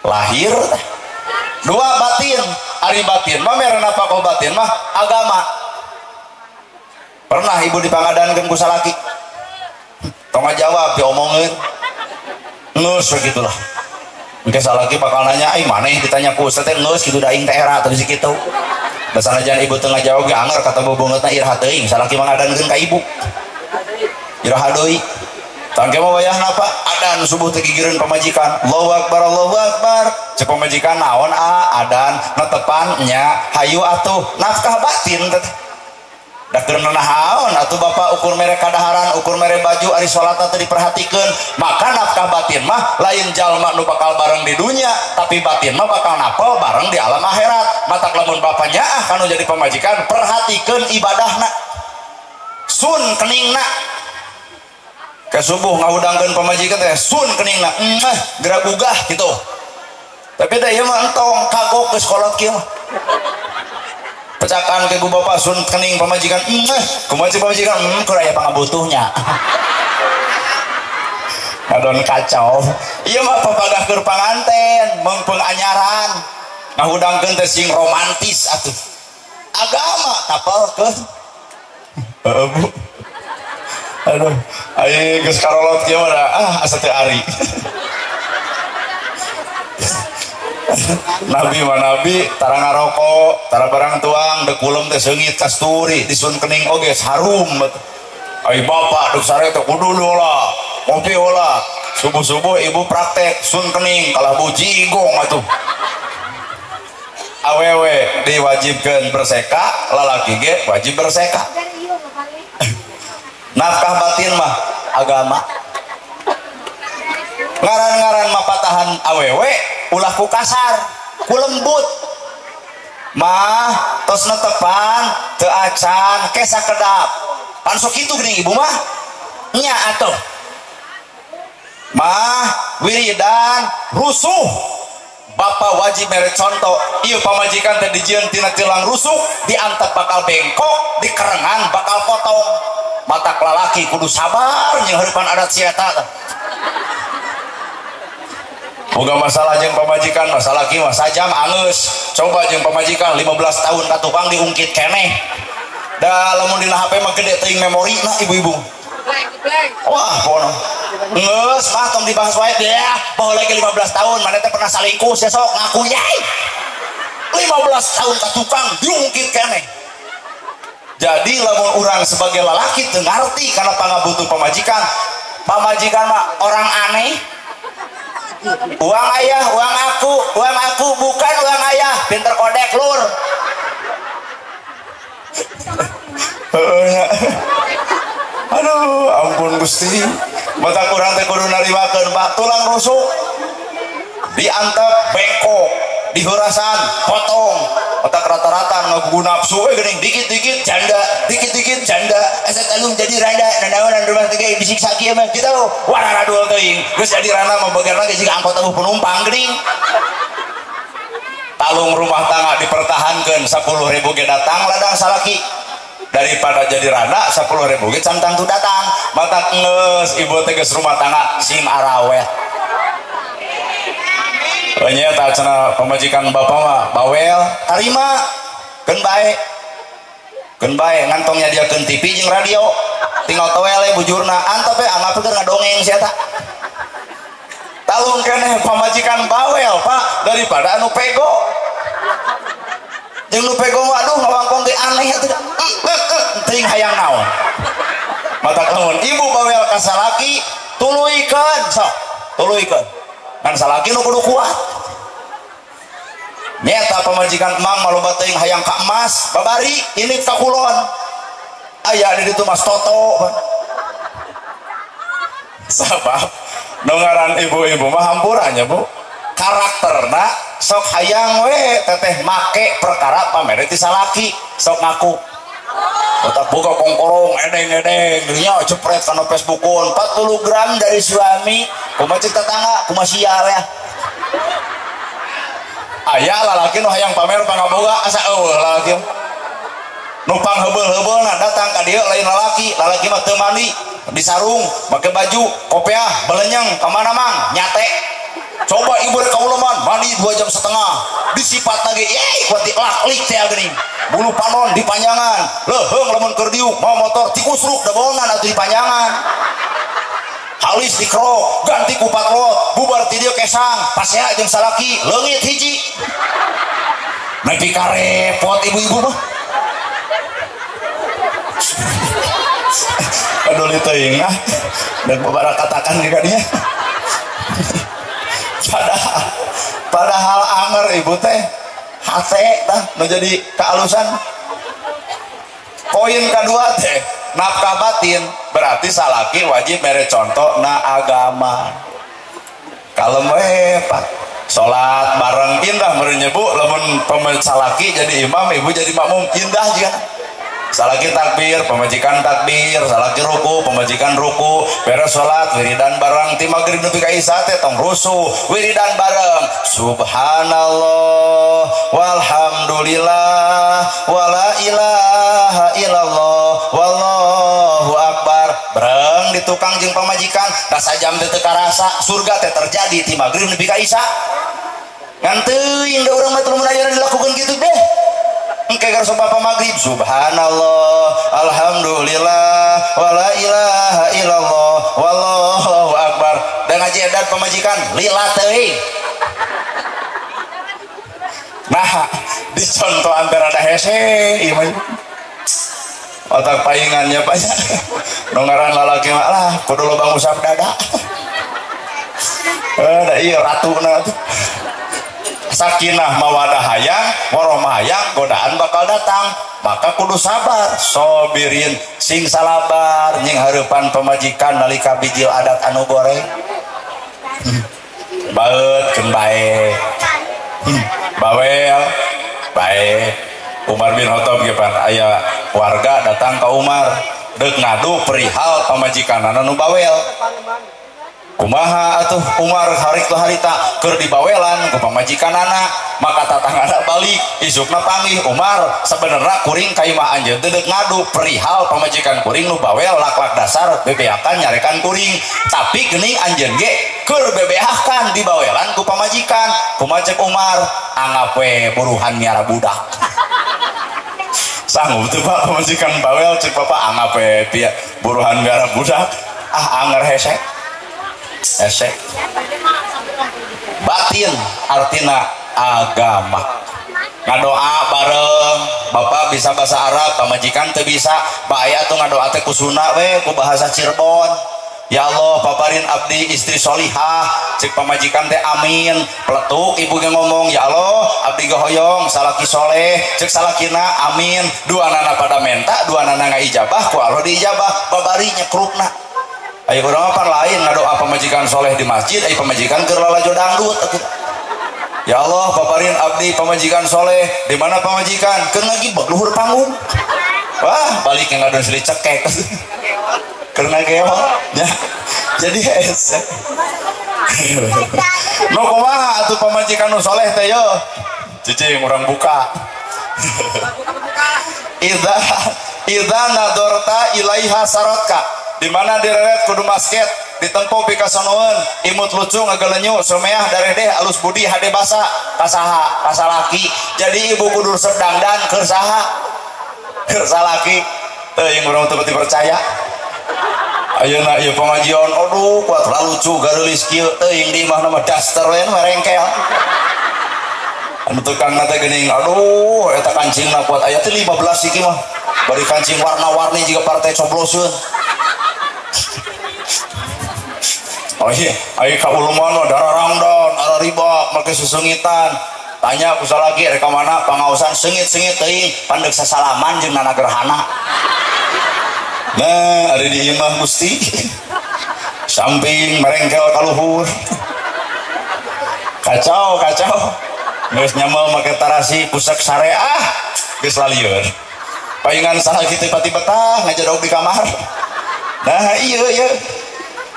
lahir dua batin ari batin mah merena pakoh batin mah agama. Pernah ibu dipangadankeun ku salaki tong ngajawab diomongkeun geus begitulah Mungkin salaki bakal nanya, "Ai maneh ditanya ku ustaz teh geus kitu da aing teh era teh kitu." Da sanajan ibu tengah jawab ge anger kata bobogeutna iraha teuing, salaki mangadankeun ka ibu. Iraha deui. Tangke mah wayahna apa? Adan subuh teh gigireun pamajikan. Allahu akbar, Allahu akbar. Cek pamajikan naon adan netepan nya hayu atuh nafkah batin teh. Da keur naon atuh Bapak ukur mere kadaharan, ukur mere baju ari salat teh diperhatikeun. Maka nafkah batin mah lain jalma nu bakal bareng di dunia, tapi batin mah bakal napel bareng di alam akhirat. Matak lamun bapaknya kanu jadi pamajikan perhatikeun ibadahna. Sun keningna. Ke subuh ngahudangkeun pamajikan teh sun keningna. Gerak gugah gitu. Tapi da ieu mah entong kagok geus kolot kieu mah. Pecakan ke gu bapak sun kening pamajikan kumaci pamajikan kur aya pangabutuhnya ngadon kacau. Iya mah papagahkeun panganten mengpeung anyaran ngahudangkeun teh sing romantis atuh agama tapalkeun Bu. Aduh ai geus karolot kieu mah asa teu ari. Nabi mah nabi tara ngarokok tara barang tuang dekulem teh seungit kasturi disun kening oge harum. Ai bapak duk sare teh kudu lah ngopi heula subuh-subuh ibu praktek sun kening kalah bujigong atuh. Awewe diwajibkeun berseka lalaki ge wajib berseka. Nafkah batin mah agama. Ngaran-ngaran mah patahan awewe ulah ku kasar ku lembut mah tos netepan teu acan ke sakedap pan sok kitu geuning ibu mah nya atuh mah wiridan rusuh bapak wajib mere contoh ieu pamajikan teh dijieun tina tilang rusuh diantep bakal bengkok dikerengan bakal potong matak lalaki kudu sabar jeung hareupan adat si eta. Boga masalah jeung pamajikan masalah kieu mah sajam angeus coba jeung pamajikan 15 tahun ka tukang diungkit keneh da lamun dina HP mah gede teuing memori na ibu-ibu wah pono geus mah tong dibahas wae ya baheula ge 15 tahun maneh teh pernah salingkuh sesok ngaku yai 15 tahun ka tukang diungkit keneh. Jadi lamun urang sebagai lalaki teu ngarti kana pangabutuh pamajikan mah orang aneh. Uang ayah, uang aku bukan uang ayah, pinter kodek lur. Aduh, ampun Gusti. Mata kurang teh kudu nariwakeun Pak, tulang rusuk. Diantep bengkok, dihurasan, potong. Otak rata-rata ngagugu nafsu geuning dikit-dikit janda asa talung jadi randa nanaonan rumah teh disiksa kieu mah kitu warana duel teuing geus jadi randa mah begerna ge siga angkot abu penumpang geuning. Talung rumah tangga dipertahankeun 10.000 ge datang ladang salaki daripada jadi randa 10.000 ge cantang tu datang matak geus ibu teh geus rumah tangga sim arawet. Ternyata cenah pamajikan bapak mah bawel tarima keun bae ngantong nyadiakeun TV jeung radio tinggal tewele bujurna antep anggap keur ngadongeng si eta talung keneh pamajikan bawel Pak daripada anu pego jeung nu pego aduh ngawangkong ge aneh atuh teuing hayang naon matak lamun ibu bawel ka salaki tuluikeun sok tuluikeun kan salaki nu kudu kuat nyata pamajikan emang maloba teuing hayang ka emas babari ini ka kulon aya di ditu mas toto sabab nongaran ibu-ibu mah hampurannya Bu karakterna sok hayang we teteh make perkara pamere ti salaki sok ngaku otak buka kongkorong edeng-edeng nya cepret kana Facebookun 40 gram dari suami kumaha cek tetangga kumaha sial ya aya lalaki nu hayang pamer pangaboga asa eueuh lalaki nupang heubeul-heubeulna datang ka dieu lain lalaki mah teu mandi di sarung make baju kopiah belenyeng ka mana mang nyate coba ibu rek kauleman mandi 2,5 jam disipat lagi yey kuati laklik teh geuning bulu panon dipanjangan leuheung lamun keur diuk mau motor tikusruk da baongan atuh dipanjangan halis dikrok ganti ku patrot bubar ti dieu ke esang pas ya jeung salaki leungit hiji nepi ka repot ibu-ibu mah aduh teuing ah dan beberapa katakan juga dia padahal anger ibu teh hate tah nu jadi kealusan. Poin kedua teh nafkah batin berarti salaki wajib mere contoh na agama. Kalau pak sholat bareng indah merenyebu lamun salaki jadi imam ibu jadi makmum indah juga. Salaki takbir pemajikan takbir, salaki ruku pemajikan ruku, beres sholat wiridan bareng ti magrib nepi ka isya teh tong rusuh wiridan bareng subhanallah walhamdulillah wala ilaha illallah wallahu akbar bareng di tukang jeung pamajikan da sajam teh teu karasa surga teh terjadi ti magrib nepi ka isya ngan teuing da urang mah teu mun aya dilakukeun kitu deh. Engke garso bapa magrib subhanallah alhamdulillah wala ilaha illallah wallahu akbar dan ngaji edat pemajikan lila teuing. Nah dicontoh antara ada hese ieu mah otak paingannya banyak nongaran lalaki mah lah kudu lobang usap dada da ieu ratuna tuh sakinah mawadah hayang warohmah hayang godaan bakal datang maka kudu sabar sobirin sing salabar nying hareupan pemajikan nalika bijil adat anu goreng baeut keun bae bawel bae. Umar bin Khattab ge pan aya warga datang ka Umar deuk ngadu perihal pamajikanana nu bawel. Kumaha atuh Umar harita keur dibawelan ku pamajikanana maka tatanggana balik isukna panggih Umar sabenerna kuring ka imah anjeun teu deuk ngadu perihal pamajikan kuring nu bawel laklak dasar bebeakan nyarekan kuring tapi geuning anjeun ge keur bebeakan dibawelan ku pamajikan kumaha cek Umar anggap we buruhan miara budak sanggup teu Pak pamajikan bawel cek Bapak anggap we buruhan miara budak anger hese esek batin artina agama ngadoa bareng bapak bisa bahasa Arab pamajikan teu bisa bae atuh ngadoa teh kusuna we ku bahasa Cirebon ya Allah paparin abdi istri solihah cek pamajikan teh amin peletuk ibu ge ngomong ya Allah abdi gehoyong salaki soleh cek salakina amin dua nana pada menta dua nana ngaijabah ku Allah diijabah babari nyekrupna. Ayo urang apa lain ngadoa pamajikan soleh di masjid, ayo pamajikan keur lalajo dangdut. Ya Allah, paparin abdi pamajikan soleh, di mana pamajikan? Keur ngagibeg luhur panggung. Wah, balik yang ngadon sili cekek. Keur ngagewok. Ya. Jadi hese. No kumaha atuh pamajikan nu soleh teh yo? Cicing urang buka. Idza nadorta ilaiha sarotka. Di mana direret kudu masket ditempo pikasonoeun imut lucu ngagelenyu someah daredeh alus budi hade basa kasaha kasalaki jadi ibu kudu resep dangdan keur saha keur salaki teuing urang teu percaya ayeuna ieu pengajian aduh kuat lucu gareulis kieu teuing di imah mah daster we merengkel anu tukangna teh geuning aduh eta kancingna kuat aya teh 15 iki mah bari kancing warna-warni jiga partai cobloseun. Oh iya, ayo ka ulumana darah rangdan, arah ribak, make susungitan. Tanya kusal lagi reka mana pangausan sengit-sengit teuing pandeg sasalaman jeung nana gerhana. Nah, ada di imah Gusti. Samping merengkel ka luhur. Kacau. Geus nyamel make tarasi pusek sareah, geus lalieur. Paingan saha kitu tiba-tiba tah ngajadog di kamar. Nah, iya.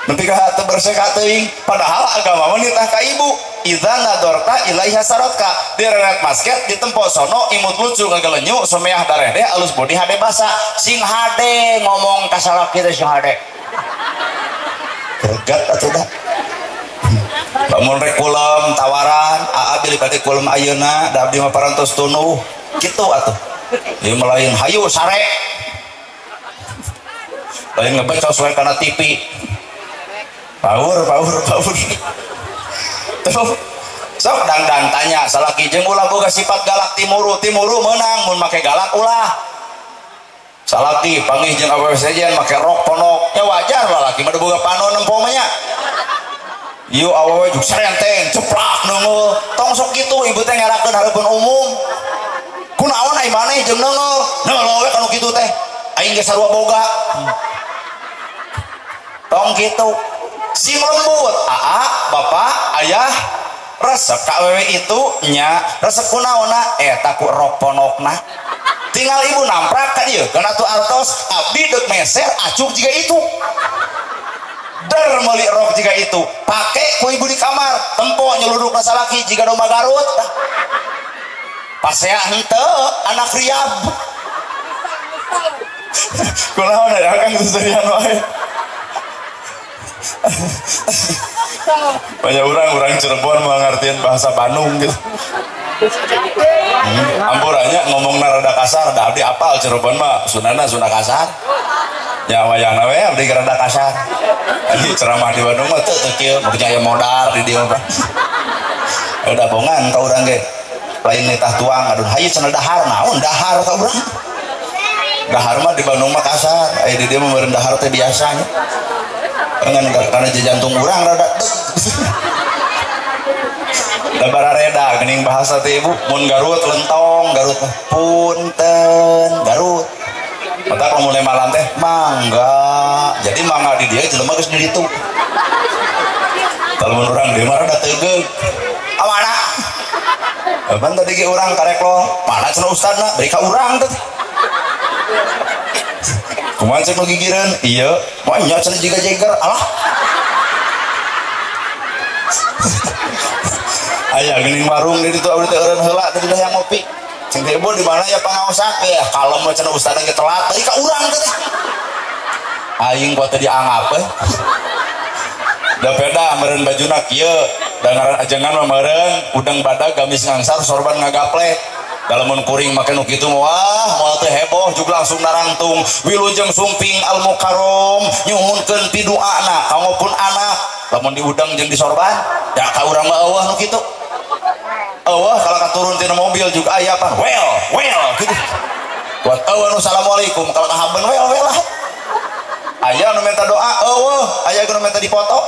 Nepi ka teu bersih ka teuing padahal agama mah nitah ka ibu idza nadorta ilaiha sarotka direret masket ditempo sono imut lucu ngagelenyu someah darede alus bodi hade basa sing hade ngomong ka salaki teh sing hade greget atuh da lamun rek kulem tawaran aa bili kade kulem ayeuna da abdi mah parantos tunuh kitu atuh ieu mah lain hayu sare lain ngebecos we kana TV Power. sok dangdang tanya salaki jeung ulah boga sifat galak timuru menang mun make galak ulah salaki panggih jeung awewe sejen make rok ponok nya wajar lah laki mah boga panon empo mah nya ieu awewe juk serenteng ceplak neungeul tong sok kitu ibu teh ngarakeun hareupeun umum kunaon ai maneh jeung neungeul we kanu kitu teh aing ge sarua boga tong kitu sing lembut bapak ayah resep ka awewe itu nya resep kunaonna eta ku rok ponokna tinggal ibu namprak ka dieu kana tu artos abdi deuk meser acuk jiga itu der meuli rok jiga itu pake ku ibu di kamar tempo nyeluduk salaki jiga domba Garut pasea henteu anak riab kunaon ya Kang seserian wae banyak orang Cirebon mengertiin bahasa Bandung gitu ampurannya ngomong rada kasar dah abdi apal Cirebon mah sunana sunda kasar ya wayangna we abdi rada kasar lagi ceramah di Bandung mah teu kieu percaya modar di dieu mah udah bongan ka urang ge lain nitah tuang aduh hayu cenah dahar naon dahar ka urang dahar mah di Bandung mah kasar aya di dieu mah meureun dahar teh biasanya karena jantung urang rada lebar reda gening bahasa teh ibu mun Garut lentong Garut punten Garut mata kalau mulai malam teh mangga jadi mangga di dia jelema geus di ditu kalau mun urang dia mah rada tegeug amana ban tadi ge urang karek lo mana cenah ustadna beri ka urang teh kumaha cek nu gigireun ieu moal nya cenah jiga jeger alah aya geuning warung di ditu abdi teh eureun heula tadi dah yang ngopi cing teh di mana ya pangaosan ya kalem mah cenah ustad ge telat tadi ka urang teh aing kuat teh dianggap da peda meureun bajuna kieu da ngaran ajengan mah meureun udang badag gamis ngangsar sorban ngagaplek dalamun kuring make nu kitu wah moal teh heboh juga langsung narangtung wilujeng sumping al mukarrom nyuhunkeun pidoana kangopun anak lamun diudang jeung disorban da ka urang mah eueuh nu kitu eueuh kalau katurun tina mobil juga aya apa well kitu buat eueuh nu assalamualaikum kalau kahambeun well lah aya nu minta doa eueuh aya nu minta dipoto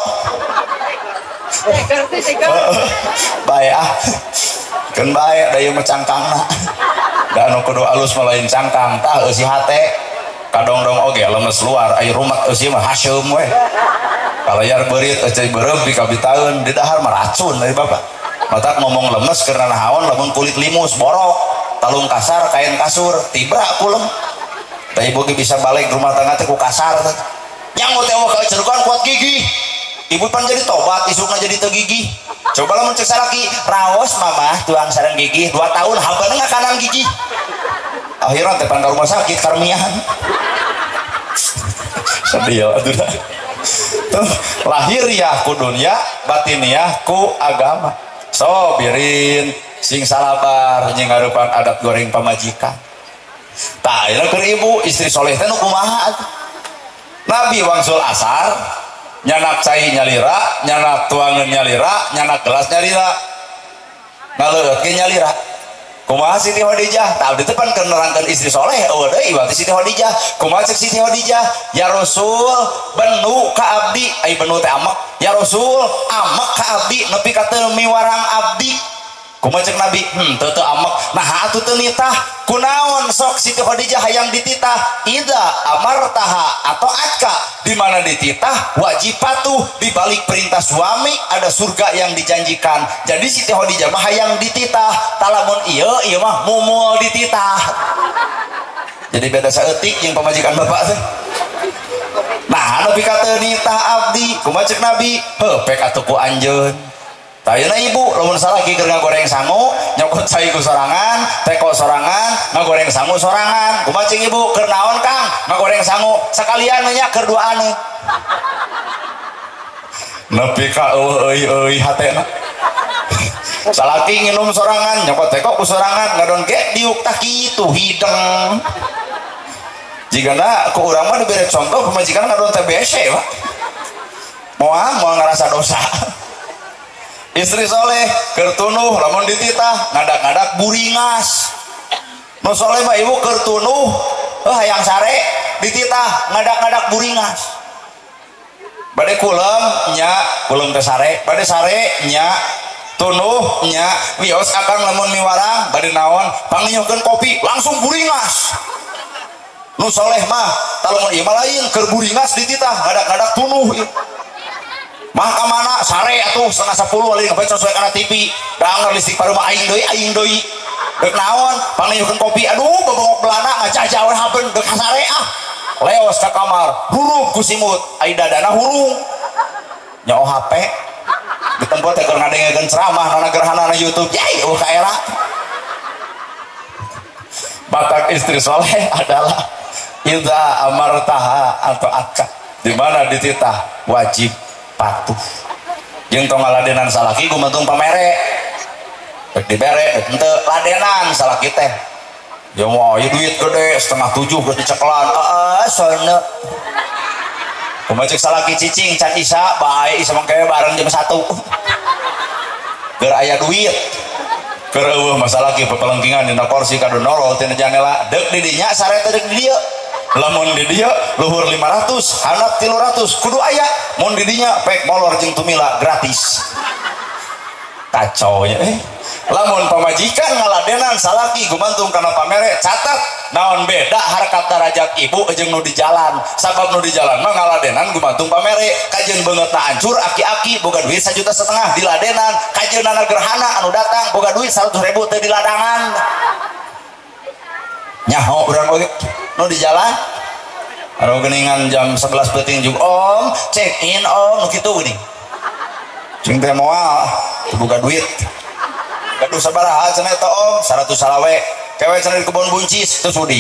bae kan baik daya macangkangna da anu kudu alus malain cangkang tah eusi hate kadong-dong oge lemes luar air rumat eusi mah haseum we kalayar beurit eucai beureum pikabitaeun di dahar mah racun dari bapak mata ngomong lemes karena nahaon lamun kulit limus borok talung kasar kain kasur tibra kulem da ibu ge bisa balik rumah tangga teh ku kasar teh nyangut teh ka Cirebon kuat gigi ibu pan jadi tobat isukna jadi teu gigi coba lah mencek salaki raos mamah tuang sareng gigi 2 tahun habeuna ngakanan gigi akhirnya teh pan ka rumah sakit karmiahan sedih aduh tuh lahir ya ku dunia batin ya ku agama sobirin sing salabar jeung ngarupan adat goreng pamajikan tah ayeuna keur ibu istri soleh teh nu kumaha Nabi wangsul asar nyanak cai nyalira nyanak tuangan nyalira nyanak gelas nyalira ngaleut ge nyalira kumaha Siti Khadijah tah abdi teh pan keur nerangkeun istri soleh eueuh deui iwati Siti Khadijah kumaha cek Siti Khadijah ya Rasul benu ka abdi ai benu teh amek ya Rasul amek ka abdi nepi ka teu miwarang abdi kumaha cek Nabi teu amek nah atuh teu nitah kunaon sok Siti Khadijah hayang dititah ida amartaha atau atka di mana dititah wajib patuh di balik perintah suami ada surga yang dijanjikan jadi Siti Khadijah mah hayang dititah talamun ieu mah mumul dititah jadi beda saeutik jeung pamajikan bapak teh nah nepi ka teu nitah abdi kumaha cek Nabi heuh pek atuh ku anjeun tayana ibu lamun salaki keur ngagoreng sangu nyokot cai ku sorangan teko sorangan ngagoreng sangu sorangan kumaha cing ibu keur naon Kang ngagoreng sangu sakalian nya keur duaan nepi ka eueuh hatena salaki nginum sorangan nyokot teko ku sorangan ngadon ge diuk tah kitu hideng jigana ku urang mah dibere contoh pamajikan ngadon teh BC Pak moal ngarasa dosa istri soleh kertunuh lamun dititah ngadak-ngadak buringas. Nu soleh mah ibu kertunuh hayang sare dititah ngadak-ngadak buringas. Bade kulem nya kulem teh sare, bade sare nya tunuh nya wios akang lamun miwarang bade naon panginyokeun kopi langsung buringas. Nu soleh mah talamun ieu mah lain keur buringas dititah ngadak-ngadak tunuh ieu. Mah ka mana sare atuh 9:30 ali ngapain sesuai kana TV daang listrik paru mah aing deui deuk naon panginyokeun kopi aduh bobongok belana ngacaca we habeun deuk sare leos ka kamar hurung ku simut ai dadana hurung nyaho HP di tempat teh keur ngadengekeun ceramah nana gerhana na YouTube yai ka era. Batak istri soleh adalah idza amartaha atau atka di mana dititah wajib patuh. Jeung tong ngaladenan salaki gumantung pamere rek dibere henteu ladenan salaki teh ya wah ieu duit gede 6:30 geus diceklan soalna kumaha cek salaki cicing can Isa bae Isa mangke bareng jam 1 keur aya duit keur eueuh masalaki pepelengkingan dina kursi kadu nolol tina janela deuk di dinya sare teh deuk di dieu lamun di dieu luhur 500 handap 300 kudu aya mun di dinya pek molor jeung tumila gratis kacau nya lamun pamajikan ngaladenan salaki gumantung kana pamere catat naon beda harkat darajat ibu jeung nu di jalan sabab nu di jalan mah ngaladenan gumantung pamere kajeun beungeutna hancur aki-aki boga duit 1,5 juta diladenan kajeunana gerhana anu datang boga duit 100.000 teu diladangan nyaho urang oge nu di jalan anu geuningan jam 11 peuting jug om check in om nu kitu geuning jeung teh moal boga duit gaduh sabaraha cenah eta om 100 salawe kewe cenah di kebon buncis teu sudi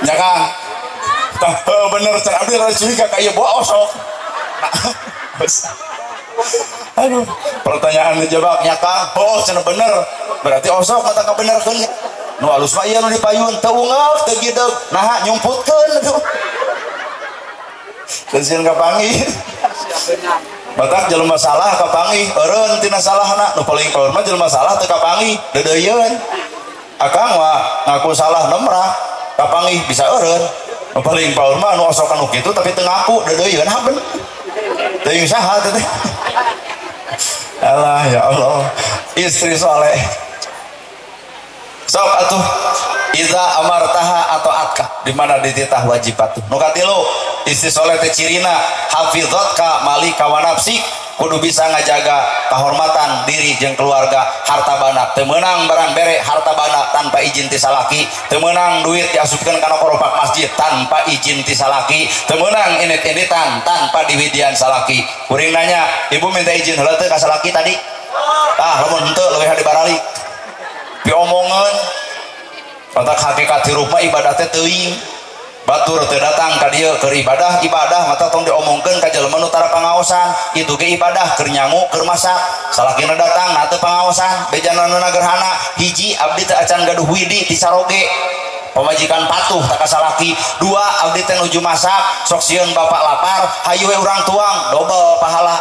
nya Kang tah bener cenah abdi rada curiga ka ieu bawa osok aduh pertanyaan dijawab nya Kang oh cenah bener berarti osok mata kabenerkeun nu alus mah ieu nu dipayun teu ungeuh teu gideug naha nyumputkeun atuh keusieun kapangi batak jelema salah kapangi eureun tina salahna nu paling paur mah jelema salah teu kapangi deudeuyeun akang mah ngaku salah nemrah kapangi bisa eureun nu paling paur mah nu osok anu kitu tapi teu ngaku deudeuyeun haben teuing saha teh Allah ya Allah istri soleh sok atuh iza amartaha atau atka di mana dititah wajib patuh nu katilu istri soleh teh cirina hafizatka malika wa nafsik kudu bisa ngajaga kehormatan diri jeung keluarga harta bana teu meunang barang bere harta bana tanpa izin ti salaki teu meunang duit diasupkeun kana koropak masjid tanpa izin ti salaki teu meunang init-initan tanpa diwidian salaki kuring nanya ibu minta izin heula teu ka salaki tadi lamun henteu leuwih dibaralik diomongeun patak hakikat hirup mah ibadah teh teuing batur teu datang ka dieu keur ibadah mata tong diomongkeun ka jelema nu tara pangaosan itu ge ibadah keur nyangu keur masak salakina datang na teu pangaosan bejanana gerhana hiji abdi teu acan gaduh widi ti saroge pamajikan patuh tak salaki dua abdi teh nuju masak sok sieun bapak lapar hayu we urang tuang double pahala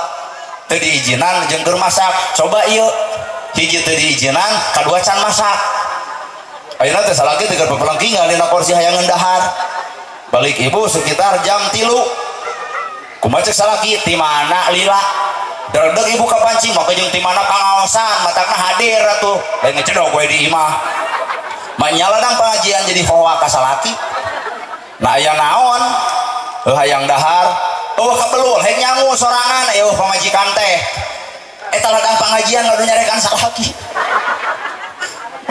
teu diizinan jeung keur masak coba ieu hiji teu diizinan kadua can masak ayeuna teh salaki teh keur pepelengkingan dina kursi hayang ngendahar balik ibu sekitar jam 3 kumaha cek salaki ti mana lila derdeg ibu ka panci maka jeung ti mana pangaosan matakna hadir atuh lain ngecedok we di imah manyaladang pengajian jadi hoa ka salaki nah aya naon hayang dahar ka belul hek nyangu sorangan aya pamajikan teh eta ladang pengajian ngadu nyarekan salaki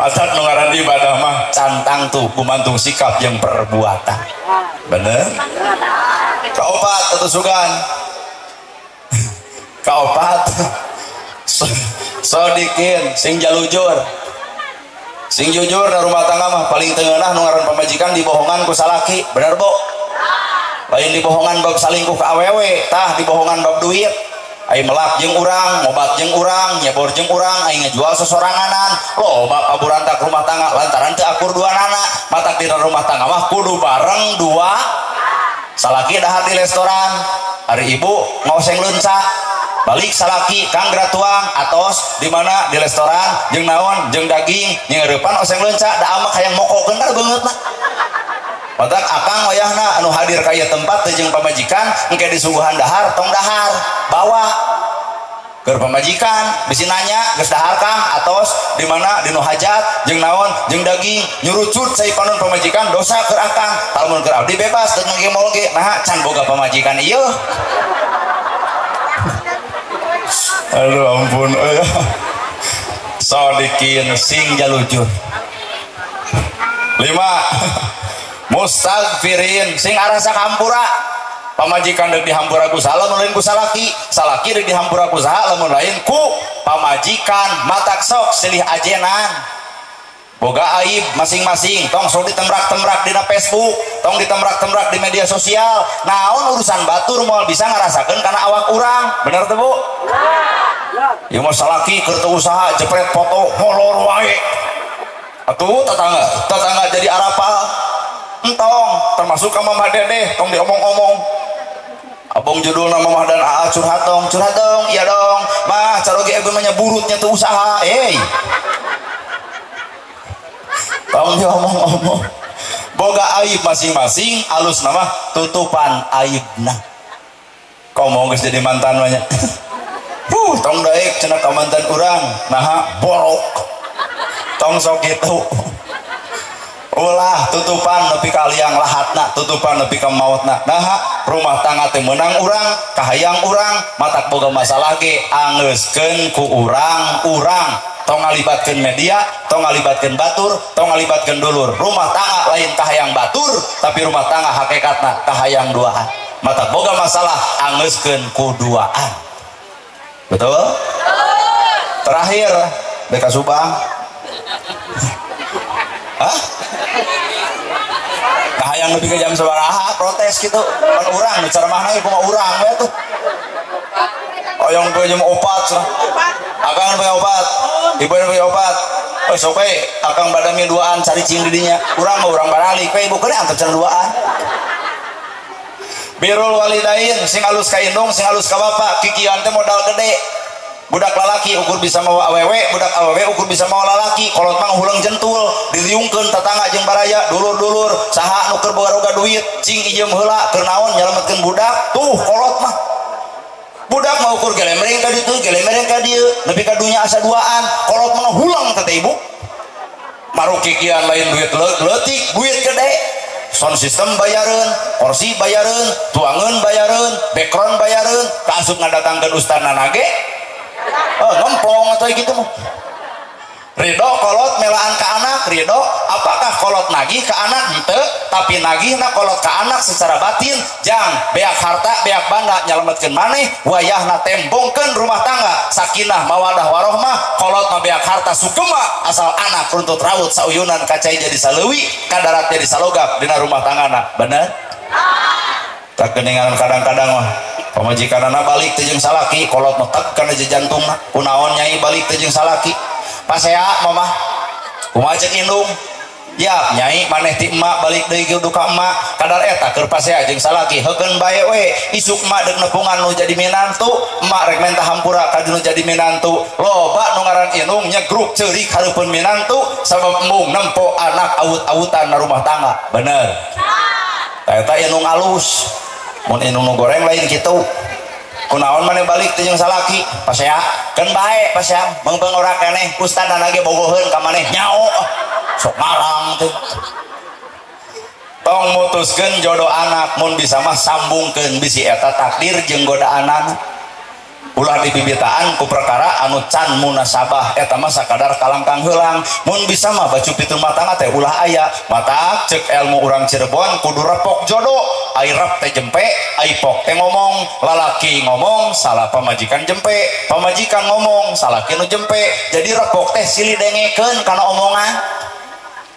masak nu ngaran ibadah mah cantang tuh gumantung sikap yang perbuatan bener kaopat atau sugan kaopat sodikin sing jalujur sing jujur na rumah tangga mah paling tengenah nu ngaran pamajikan dibohongan ku salaki bener bo lain dibohongan bab salingkuh ke awewe tah dibohongan bab duit ai melak jeung urang ngobat jeung urang nyebor jeung urang ai ngajual sesoranganan loba paburantak rumah tangga lantaran teu akur dua nana matak dina rumah tangga mah kudu bareng dua salaki dahar di restoran hari ibu ngoseng leunca balik salaki kang gratuang atos di mana di restoran jeung naon jeung daging nyeurepan oseng leunca da amak hayang mokokeun da beungeutna matak akang wayahna anu hadir ka ieu tempat teh jeung pamajikan engke disuguhan dahar tong dahar bawa keur pamajikan bisi nanya geus dahar kang atos di mana dinu hajat jeung naon jeung daging nyurucut cai panon pamajikan dosa keur akang lamun keur abdi bebas teu nggemol ge naha can boga pamajikan ieu aduh ampun sodikin sing jalujur 5 mustagfirin sing arasa kahampura pamajikan deuk dihampura ku saha lamun lain ku salaki salaki deuk dihampura ku saha lamun lain ku pamajikan matak sok silih ajenan boga aib masing-masing tong sok ditembrak-tembrak dina Facebook tong ditembrak-tembrak di media sosial naon urusan batur moal bisa ngarasakeun kana awak urang bener teu Bu ieu mah salaki keur teu usaha jepret foto molor wae atuh tetangga jadi arapal entong termasuk ka Mama Dedeh tong diomong-omong abong judulna Mama dan Aa curhat dong iya dong mah caroge gue mah burutnya tuh usaha tong diomong-omong boga aib masing-masing alus nama tutupan aibna komo geus jadi mantan banyak tong daek cenah ka mantan urang naha borok tong sok kitu ulah tutupan nepi ka liang lahatna tutupan nepi ka mautna nah rumah tangga teh meunang urang kahayang urang matak boga masalah ge angeuskeun ku urang tong ngalibatkeun media tong ngalibatkeun batur tong ngalibatkeun dulur rumah tangga lain kahayang batur tapi rumah tangga hakikatna kahayang duaan matak boga masalah angeuskeun ku duaan betul terakhir beka Subang hah kahayang lebih ke jam sabaraha protes gitu kan urang nu ceramahna ieu kumaha urang we tuh oyong poe jam 4 akang poe 4 ibu poe 4 sok we akang badami duaan cari cing di dinya urang mah urang baralik we ibu kene antar can duaan birrul walidain sing alus ka indung sing alus ka bapa kikian teh modal gede budak lalaki ukur bisa mawa awewe budak awewe ukur bisa mawa lalaki kolot mah hulang jentul diriungkeun tetangga jeung baraya dulur-dulur saha nu keur boga duit cing ijem heula keur naon nyalametkeun budak tuh kolot mah budak mah ukur gelemreng ka ditu gelemreng ka dieu nepi ka dunya asa duaan kolot mah hulang teh ibu maruk kikian lain duit leutik duit gede sound system bayareun kursi bayareun tuangeun bayareun background bayareun kaasup ngadatangkeun ustadna nage ngomplong atau gitu mah ridho kolot melaan ke anak ridho apakah kolot nagih ke anak henteu tapi nagihna kolot ke anak secara batin jang beak harta beak banda nyalametkeun maneh wayahna tembongkeun rumah tangga sakinah mawadah warohmah kolot mah beak harta sukema asal anak runtut raut sauyunan kacai jadi saleuwi kadarat jadi salogap dina rumah tanggana bener tak keningan kadang-kadang mah pamajikanana balik teh jeung salaki kolot metek kana jantungna kunaon nyai balik teh jeung salaki pasea mama kumaha cek indung ya nyai maneh ti emak balik deui ke duka emak kadar eta keur pasea jeung salaki heukeun bae we isuk emak deuk nepungan nu jadi minantu emak rek menta hampura ka nu jadi minantu loba nu ngaran indung nyegruk ceurik hareupeun minantu sabab embung nempo anak awut-awutan na rumah tangga bener eta indung alus mun indung nu goreng lain kitu kunaon maneh balik teh jeung salaki pasea keun bae pasea beung-beung ora keneh ustadna ge bogoheun ka maneh nyao sok marang teh tong mutuskeun jodoh anak mun bisa mah sambungkeun bisi eta takdir jeung godaanana ulah dibibitaan ku perkara anu can munasabah eta mah sakadar kalangkang heulang mun bisa mah bacu pitu rumah tangga teh ulah aya matak ceuk ilmu urang Cirebon kudu repok jodoh ai rep teh jempe ai pok teh ngomong lalaki ngomong salah pamajikan jempe pamajikan ngomong salah nu jempe jadi repok teh silih dengekeun kana omongan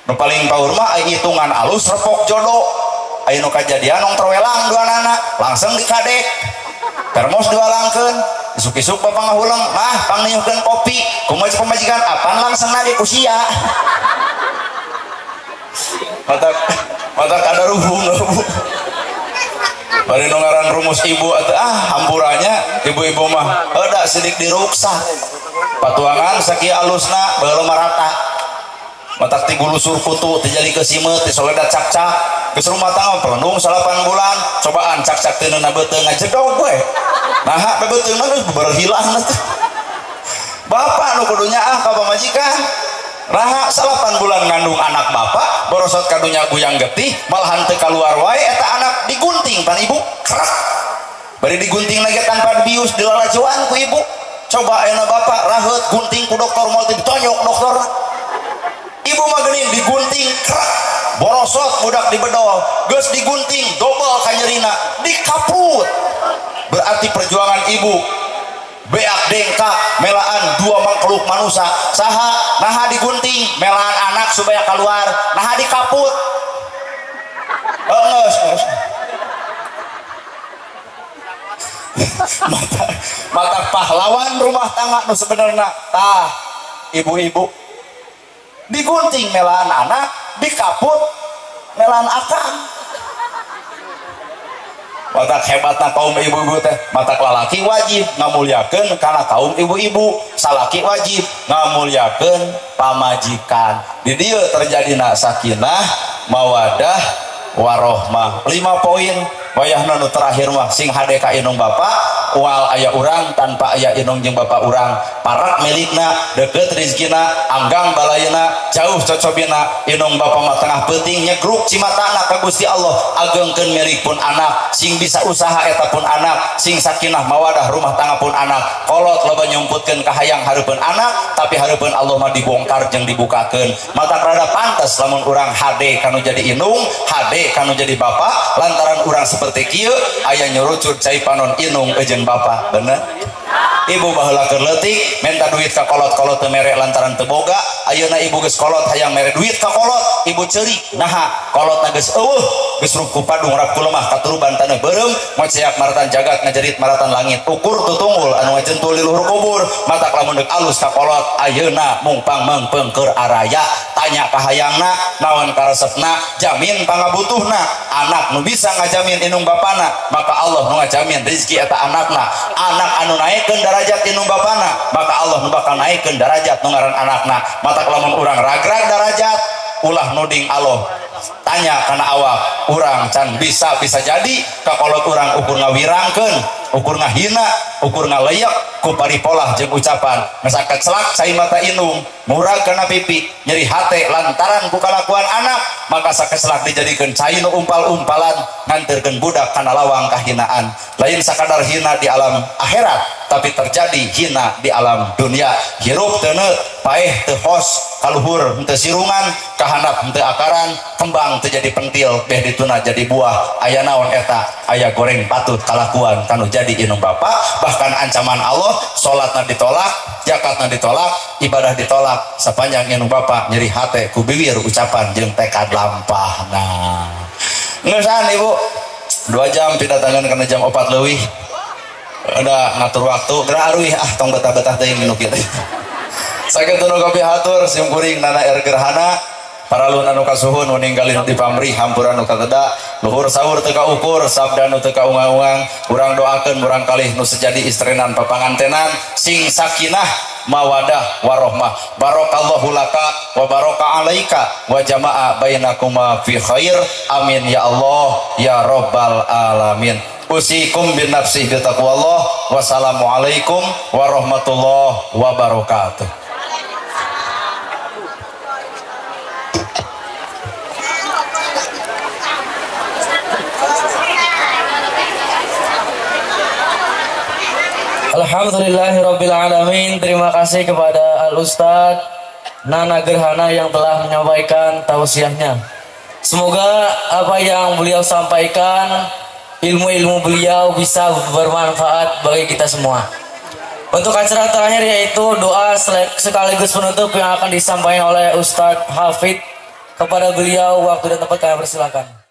nu paling paur mah ai hitungan alus repok jodoh ai nu kajadian nong terwelang duanana langsung dikadek termos diwalangkeun isuk-isuk bapak ngahulang mah pangniuhkeun kopi kumaha pamajikan apaan langsung nage ku sia mata kada ruhung bari nu ngaran rumus ibu atuh hampurannya ibu-ibu mah euda sidik diruksa patuangan sakieu alusna baheula marata matak ti gulusur kutu teu jadi kesimet ti soledat cak-cak geus rumah tangga pelendung 8 bulan cobaan cak-cak teu neuna beuteung ngajedog we nah bebeuteunan geus berhilang teh bapak nu kudu nyaah ka pamajikan raha 8 bulan ngandung anak bapak borosot kadunya guyang getih malahan teu kaluar wae eta anak digunting pan ibu kerak bari digunting lagi tanpa bius dilalajuan ku ibu coba ayeuna bapak raheut gunting ku dokter moal ditonyok dokter ibu mah geuning digunting kerak borosot budak dibedol geus digunting dobel ka nyerina dikaput berarti perjuangan ibu beak dengkak melaan 2 makhluk manusia saha naha digunting melaan anak supaya keluar naha dikaput nges mata pahlawan rumah tangga nu sebenarnya tah ibu-ibu digunting melaan anak dikaput melaan akang matak hebatna kaum ibu-ibu teh matak lalaki wajib ngamulyakeun kana kaum ibu-ibu salaki wajib ngamulyakeun pamajikan di dieu terjadina sakinah mawadah warohmah 5 poin wayahna nu terakhir mah sing hade ka inung bapak wal aya urang tanpa aya inung jeung bapak urang parak milikna deukeut rezekina anggang balayeuna jauh cocobina inung bapak mah tengah peuting nyegruk cimatana ka Gusti Allah agengkeun milik pun anak sing bisa usaha eta pun anak sing sakinah mawadah rumah tangga pun anak kolot loba nyumputkeun ka hayang hareupeun anak tapi hareupeun Allah mah dibongkar jeung dibukakeun mata rada pantes lamun urang hade kanu jadi inung hade kanu jadi bapak lantaran urang seperti kieu aya nyurucut cai panon inung jeung bapak bener ibu baheula keur leutik minta duit ka kolot-kolot teu mere lantaran teu boga ayeuna ibu geus kolot hayang mere duit ka kolot ibu ceurik naha kolotna geus eueuh geus ruku padung rapku lemah katuruban taneuh beureum ngoceak maratan jagat ngajerit maratan langit ukur tutunggul anu ngajentul di luhur kubur matak lamun deuk alus ka kolot ayeuna mungpang mengpeung keur araya tanya ka hayangna naon karesepna jamin pangabutuhna anak nu bisa ngajamin inung bapana maka Allah nu ngajamin rezeki eta anakna anak anu naikkeun darajat inung bapana maka Allah nu bakal naikkeun darajat nu ngaran anakna matak lamun urang ragrag darajat ulah nuding Allah tanya kana awak urang can bisa jadi kakolot urang ukur ngawirangkeun ukur ngahina ukur ngaleyak ku paripolah jeung ucapan misalkan celak cai mata inung murag kana pipi nyeri hate lantaran ku kalakuan anak maka sakeslak dijadikeun cai nu umpal-umpalan nganterkeun budak kana lawang kahinaan lain sakadar hina di alam akhirat tapi terjadi hina di alam dunia hirup teu paeh teu hos kaluhur henteu sirungan kahandap henteu akaran kembang teu jadi pentil beh dituna jadi buah aya naon eta aya goreng patut kalakuan kanu jadi inung bapak bahkan ancaman Allah salatna ditolak zakatna ditolak ibadah ditolak sapanjang inung bapak nyeri hate ku bibir ucapan jeung tekad lampahna ngeusan ibu 2 jam pidatangan kana jam 4 leuwih udah ngatur waktu geura aruih tong betah-betah teuing nu kieu sakitu nu kapihatur sim kuring nana gerhana paralun anu kasuhun nu ninggalin di pamrih hampuran nu kateda luhur sahur teu kaukur sabda nu teu kaungang-ungang urang doakeun urang kalih nu sejadi istrenan papangantenan sing sakinah mawadah warohmah barakallahu laka wa baraka alaika wa jamaa bainakuma fi khair amin ya Allah ya rabbal alamin usikum bin nafsi bi taqwallah wassalamualaikum warahmatullahi wabarakatuh. Alhamdulillahirrabbilalamin. Terima kasih kepada Al-Ustadz Nana Gerhana yang telah menyampaikan tausiahnya. Semoga apa yang beliau sampaikan, ilmu-ilmu beliau bisa bermanfaat bagi kita semua. Untuk acara terakhir yaitu doa sekaligus penutup yang akan disampaikan oleh Ustadz Hafid. Kepada beliau waktu dan tempat kami persilakan.